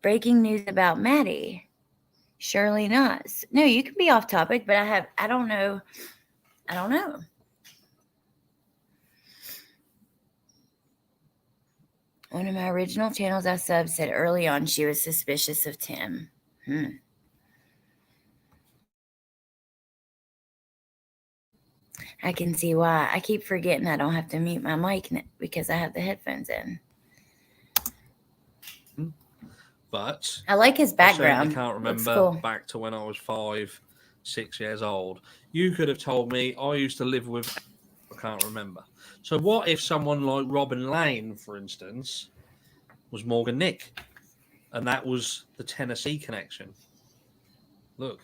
Breaking news about Maddie. Surely not. No, you can be off topic, but I don't know. One of my original channels I subbed said early on she was suspicious of Tim. I can see why. I keep forgetting I don't have to mute my mic because I have the headphones in. But I like his background. I can't remember cool. back to when I was 5, 6 years old. You could have told me I used to live with... I can't remember. So what if someone like Robin Lane, for instance, was Morgan Nick? And that was the Tennessee connection. Look.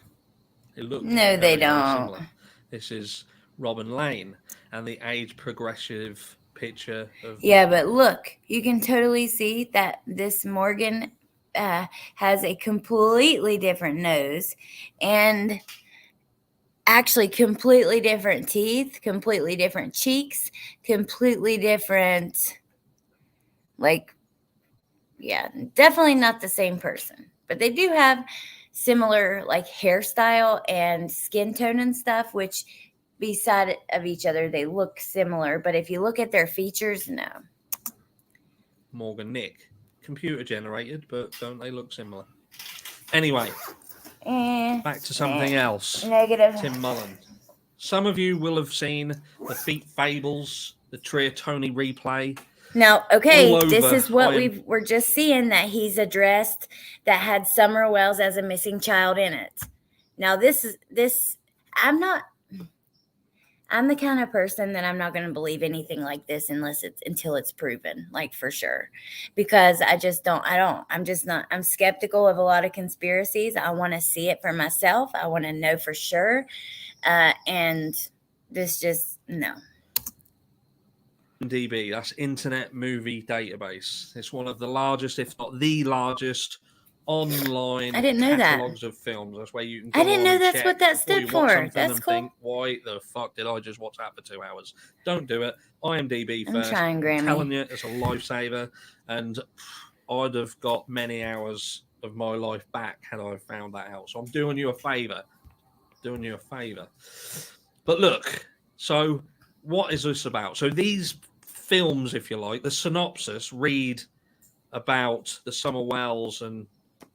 It looked No, they very don't. similar. This is Robin Lane. And the age progressive picture of... Yeah, but look, you can totally see that this Morgan has a completely different nose and actually completely different teeth, completely different cheeks, completely different, definitely not the same person. But they do have similar hairstyle and skin tone and stuff, which beside of each other, they look similar. But if you look at their features, no. Morgan Nick. Computer generated, but don't they look similar? Anyway, back to something else. Negative. Tim Mullen. Some of you will have seen the Feet Fables, the Tony replay. Now, okay, All this over. is what we're just seeing, that he's addressed that had Summer Wells as a missing child in it. Now, I'm the kind of person that I'm not going to believe anything like this until it's proven, like for sure, because I'm skeptical of a lot of conspiracies. I want to see it for myself. I want to know for sure. And this just, no. Imdb, that's Internet Movie Database. It's one of the largest, if not the largest, online I didn't know catalogs that. of films. That's where you can. I didn't know that's check what that before stood you watch for. something That's and cool. think, why the fuck did I just watch that for 2 hours? Don't do it. IMDb I'm first. trying, Grammy. I'm telling you, it's a lifesaver, and I'd have got many hours of my life back had I found that out. So I'm doing you a favor. But look, so what is this about? So these films, if you like, the synopsis read about the Summer Wells and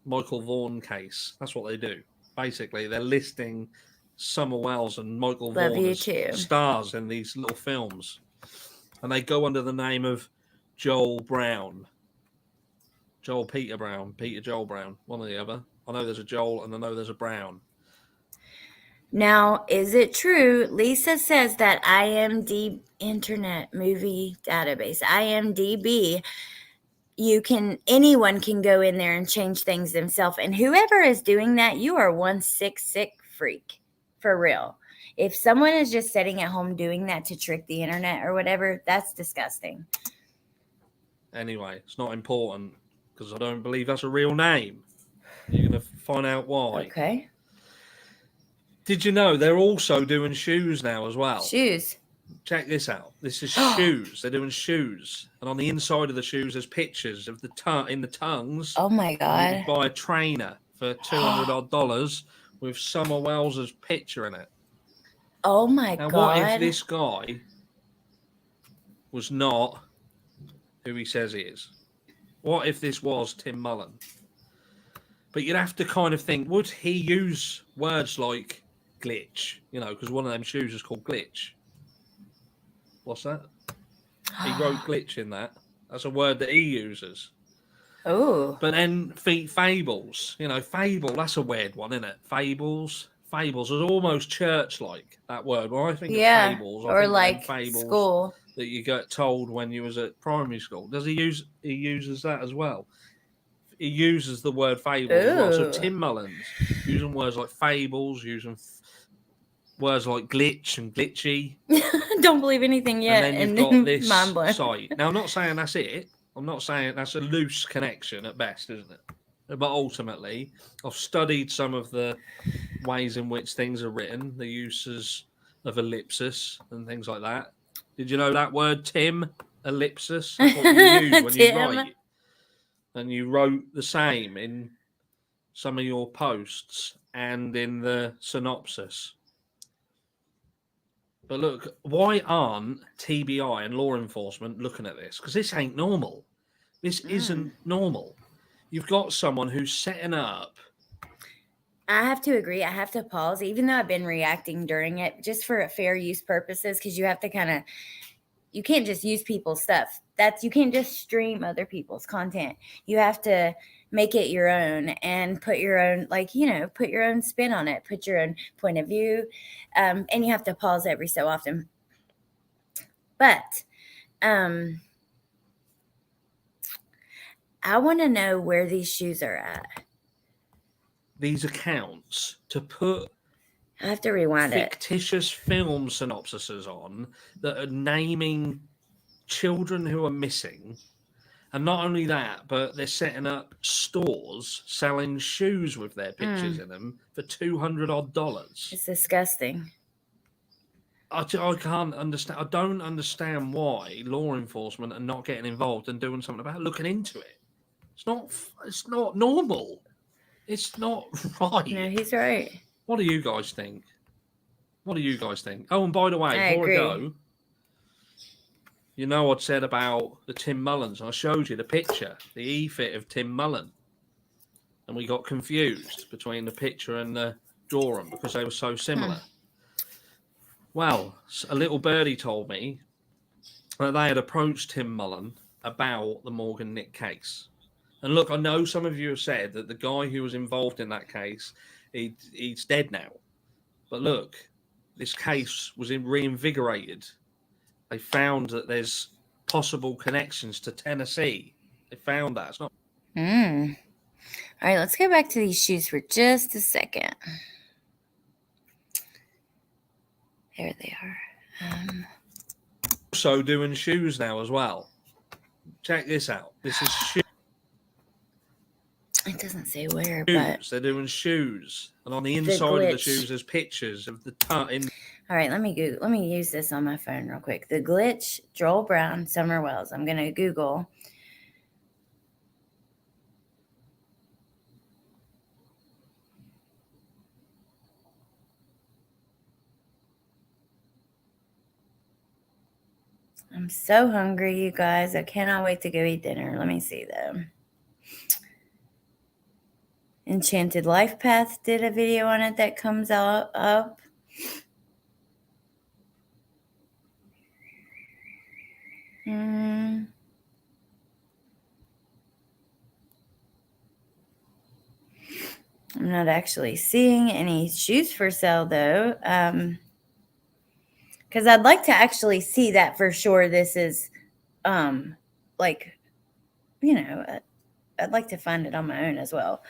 Michael Vaughan case. That's what they do. Basically, they're listing Summer Wells and Michael Vaughan as stars in these little films. And they go under the name of Joel Peter Joel Brown, one or the other. I know there's a Joel and I know there's a Brown. Now, is it true? Lisa says that IMDb, Internet Movie Database, IMDb, anyone can go in there and change things themselves. And whoever is doing that, you are one sick freak, for real. If someone is just sitting at home doing that to trick the internet or whatever, that's disgusting. Anyway, it's not important because I don't believe that's a real name. You're going to find out why. Okay. Did you know they're also doing shoes now as well? Shoes. Check this out. This is shoes. They're doing shoes. And on the inside of the shoes, there's pictures of the tongues. Oh, my God. You can buy a trainer for $200 with Summer Wells' picture in it. Oh, my God. God. Now, what if this guy was not who he says he is? What if this was Tim Mullen? But you'd have to kind of think, would he use words like glitch? You know, because one of them shoes is called glitch. What's that? He wrote glitch in that. That's a word that he uses. Oh. But then fables. You know, fable, that's a weird one, isn't it? Fables is almost church-like, that word. When I think of fables, I think like fables school that you get told when you was at primary school. Does he uses that as well? He uses the word fables as well. So Tim Mullen's using words like fables, using words like glitch and glitchy. Don't believe anything yet. And then you've got this site. Now, I'm not saying that's it. I'm not saying that's a loose connection at best, isn't it? But ultimately, I've studied some of the ways in which things are written, the uses of ellipsis and things like that. Did you know that word, Tim? Ellipsis? That's what you use when you write. And you wrote the same in some of your posts and in the synopsis. But look, why aren't TBI and law enforcement looking at this? Because this ain't normal. This isn't normal. You've got someone who's setting up. I have to agree. I have to pause, even though I've been reacting during it, just for fair use purposes, because you have to you can't just use people's stuff. You can't just stream other people's content. You have to make it your own and put your own, put your own spin on it, put your own point of view. And you have to pause every so often. But I want to know where these shoes are at. These accounts to put I have to rewind fictitious film synopsises on that are naming children who are missing. And not only that, but they're setting up stores selling shoes with their pictures in them for $200. It's disgusting. I can't understand. I don't understand why law enforcement are not getting involved and doing something about it, looking into it. It's not normal. It's not right. No, he's right. What do you guys think? What do you guys think? Oh, and by the way, I before agree. I go, you know I'd said about the Tim Mullens. I showed you the picture, the e-fit of Tim Mullen. And we got confused between the picture and the drawing because they were so similar. Well, a little birdie told me that they had approached Tim Mullen about the Morgan Nick case. And look, I know some of you have said that the guy who was involved in that case, he's dead now. But look, this case was reinvigorated. They found that there's possible connections to Tennessee. They found that. It's not. All right, let's go back to these shoes for just a second. There they are. Also doing shoes now as well. Check this out. This is shoes. It doesn't say where, but They're doing shoes, and on the inside of the shoes, there's pictures of the in. All right, let me use this on my phone real quick. The glitch, Joel Brown, Summer Wells. I'm gonna Google. I'm so hungry, you guys. I cannot wait to go eat dinner. Let me see though. Enchanted Life Path did a video on it that comes up. I'm not actually seeing any shoes for sale though. Because I'd like to actually see that for sure. This is like, you know, I'd like to find it on my own as well.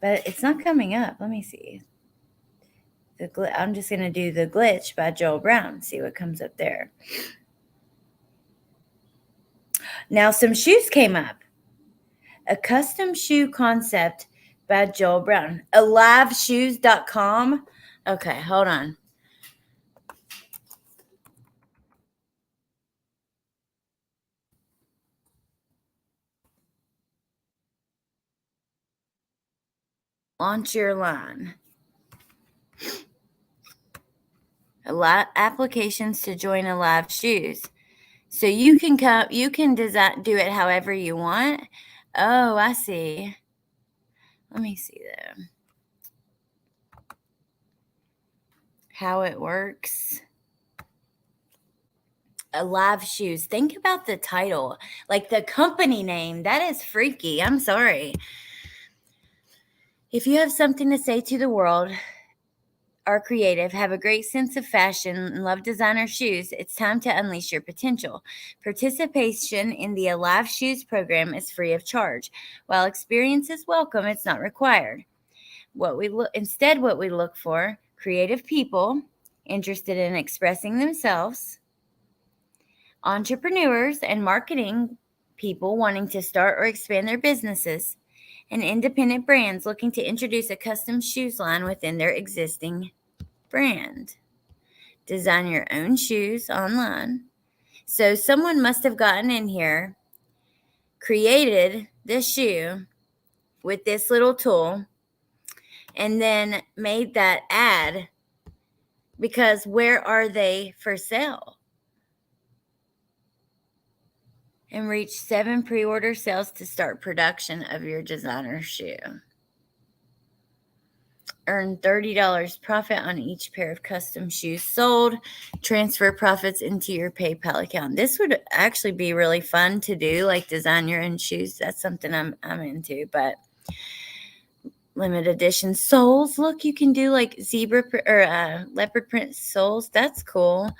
But it's not coming up. Let me see. I'm just going to do The Glitch by Joel Brown. See what comes up there. Now some shoes came up. A custom shoe concept by Joel Brown. AliveShoes.com. Okay, hold on. Launch your line. Applications to join Alive Shoes. So you can design, do it however you want. Oh, I see. Let me see though. How it works. Alive Shoes. Think about the title, like the company name. That is freaky. I'm sorry. If you have something to say to the world, are creative, have a great sense of fashion, and love designer shoes, it's time to unleash your potential. Participation in the Alive Shoes program is free of charge. While experience is welcome, it's not required. What we look for, creative people interested in expressing themselves, entrepreneurs and marketing people wanting to start or expand their businesses, and independent brands looking to introduce a custom shoes line within their existing brand. Design your own shoes online. So someone must have gotten in here, created this shoe with this little tool, and then made that ad, because where are they for sale? And reach 7 pre-order sales to start production of your designer shoe. Earn $30 profit on each pair of custom shoes sold. Transfer profits into your PayPal account. This would actually be really fun to do, like design your own shoes. That's something I'm into. But limited edition soles. Look, you can do like zebra or leopard print soles. That's cool.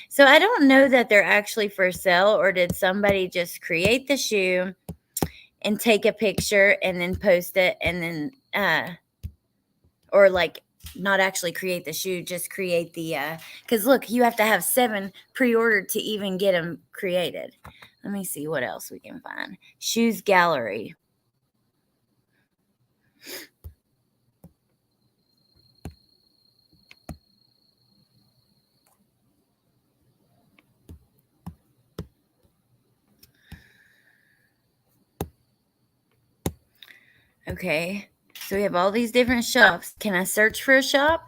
So I don't know that they're actually for sale, or did somebody just create the shoe and take a picture and then post it, and then or like not actually create the shoe, just create the because look, you have to have 7 pre-ordered to even get them created. Let me see what else we can find. Shoes gallery. Okay, so we have all these different shops. Can I search for a shop?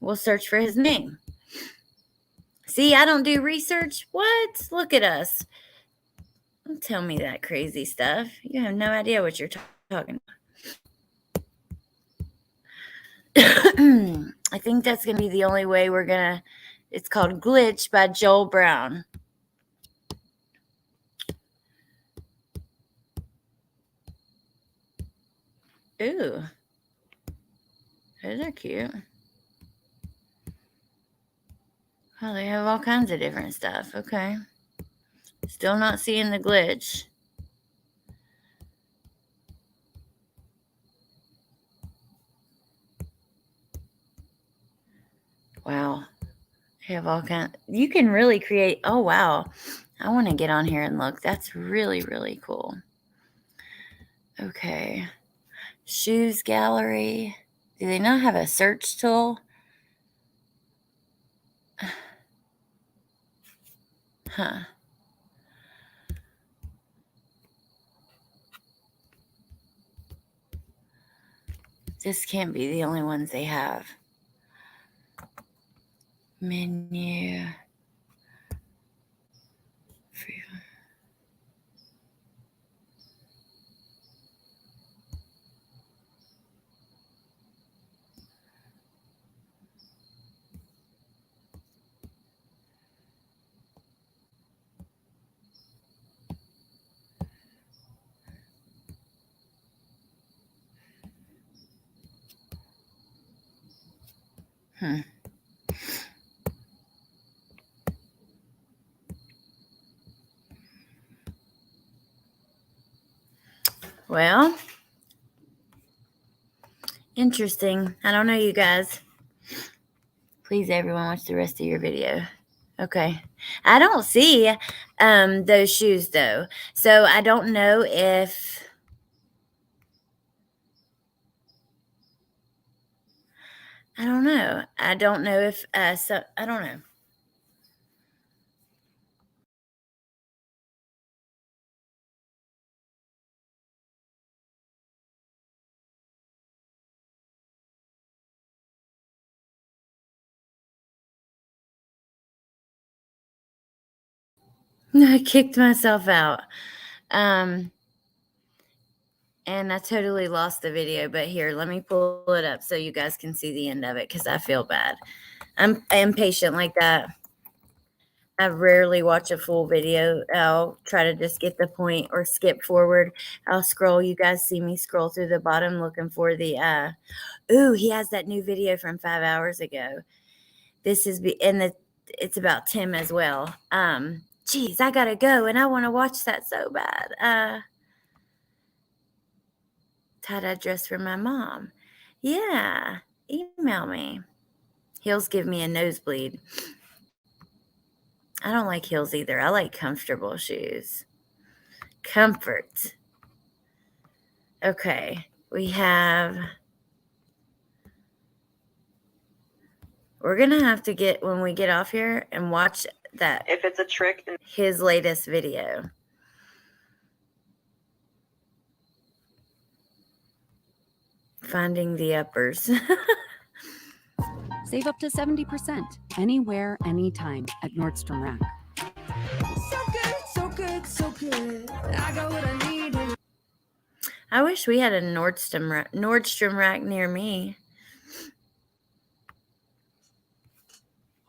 We'll search for his name. See, I don't do research. What? Look at us. Don't tell me that crazy stuff. You have no idea what you're talking about. I think that's going to be the only way we're going to. It's called Glitch by Joel Brown. Ooh. Those are cute. Oh, they have all kinds of different stuff. Okay. Still not seeing the glitch. Wow. They have all kinds. You can really create. Oh, wow. I want to get on here and look. That's really, really cool. Okay. Shoes gallery. Do they not have a search tool? Huh. This can't be the only ones they have. Menu. Well, interesting. I don't know, you guys. Please, everyone, watch the rest of your video. Okay. I don't see those shoes, though. So I don't know if... I don't know. I don't know if... I don't know. I kicked myself out. And I totally lost the video, but here, let me pull it up so you guys can see the end of it because I feel bad. I'm impatient like that. I rarely watch a full video. I'll try to just get the point or skip forward. I'll scroll. You guys see me scroll through the bottom looking for the, ooh, he has that new video from 5 hours ago. This is, it's about Tim as well. Geez, I gotta go and I want to watch that so bad. Tie-dye dress for my mom. Yeah, email me. Heels give me a nosebleed. I don't like heels either. I like comfortable shoes. Comfort. Okay, we're gonna have to get, when we get off here, and watch that. If it's a trick, then His latest video. Finding the uppers. Save up to 70% anywhere, anytime at Nordstrom Rack. So good, so good, so good. I got what I needed. I wish we had a Nordstrom Rack near me.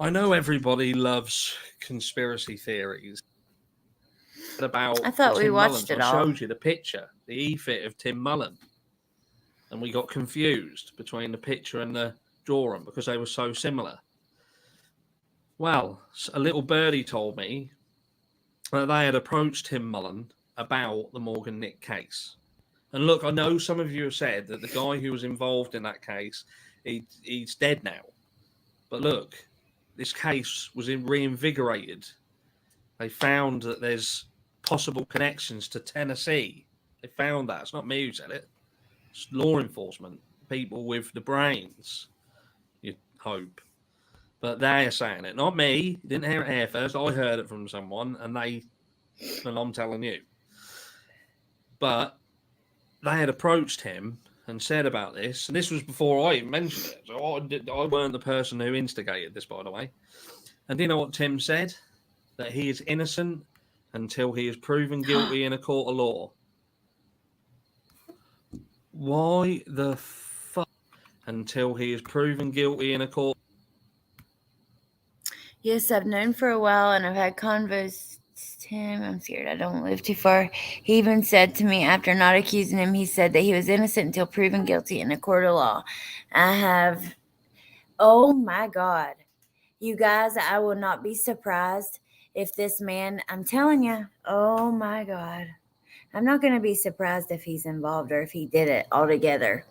I know everybody loves conspiracy theories about. I thought we Tim watched Mullen. it all. I showed you the picture, the e-fit of Tim Mullen, and we got confused between the picture and the drawing because they were so similar. Well, a little birdie told me that they had approached Tim Mullen about the Morgan Nick case. And look, I know some of you have said that the guy who was involved in that case, he's dead now. But look, this case was reinvigorated. They found that there's possible connections to Tennessee. They found that. It's not me who said it. It's law enforcement, people with the brains, you hope. But they're saying it. Not me. You didn't hear it here first. I heard it from someone, and I'm telling you. But they had approached him and said about this, and this was before I even mentioned it. So I weren't the person who instigated this, by the way. And do you know what Tim said? That he is innocent until he is proven guilty in a court of law. Why the fuck until he is proven guilty in a court? Yes, I've known for a while and I've had convos. Tim, I'm scared I don't live too far. He even said to me after not accusing him, he said that he was innocent until proven guilty in a court of law. I have, oh my God. You guys, I will not be surprised if this man, I'm telling you, oh my God. I'm not going to be surprised if he's involved or if he did it altogether.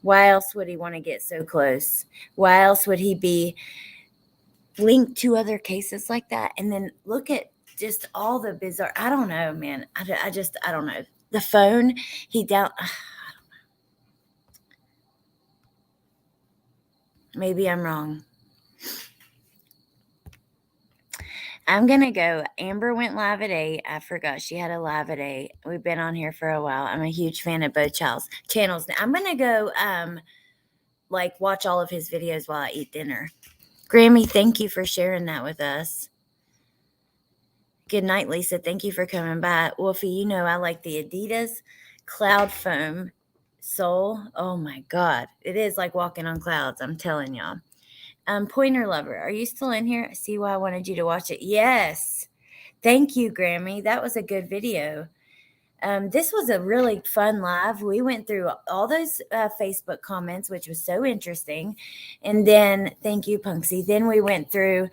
Why else would he want to get so close? Why else would he be linked to other cases like that? And then look at just all the bizarre, I don't know, man. I don't know. The phone, he down, I don't know. Maybe I'm wrong. I'm going to go. Amber went live at 8. I forgot she had a live at 8. We've been on here for a while. I'm a huge fan of both channels. I'm going to go watch all of his videos while I eat dinner. Grammy, thank you for sharing that with us. Good night, Lisa. Thank you for coming by. Wolfie, you know I like the Adidas Cloud Foam sole. Oh my God. It is like walking on clouds. I'm telling y'all. Pointer Lover, are you still in here? I see why I wanted you to watch it. Yes. Thank you, Grammy. That was a good video. This was a really fun live. We went through all those Facebook comments, which was so interesting. And then, thank you, Punksy. Then we went through,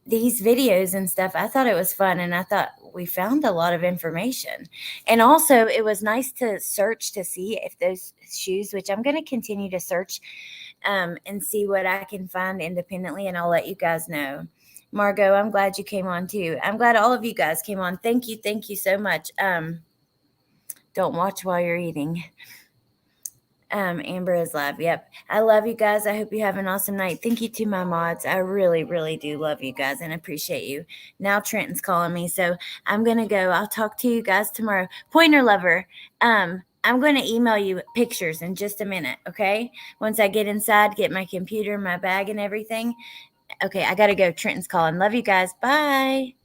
these videos and stuff. I thought it was fun, and I thought we found a lot of information. And also, it was nice to search to see if those shoes, which I'm going to continue to search and see what I can find independently, and I'll let you guys know. Margot, I'm glad you came on too. I'm glad all of you guys came on. Thank you so much. Don't watch while you're eating. Amber is live. Yep. I love you guys. I hope you have an awesome night. Thank you to my mods. I really, really do love you guys and appreciate you. Now Trenton's calling me, so I'm going to go. I'll talk to you guys tomorrow. Pointer Lover, I'm going to email you pictures in just a minute, okay? Once I get inside, get my computer, my bag, and everything. Okay, I got to go. Trenton's calling. Love you guys. Bye.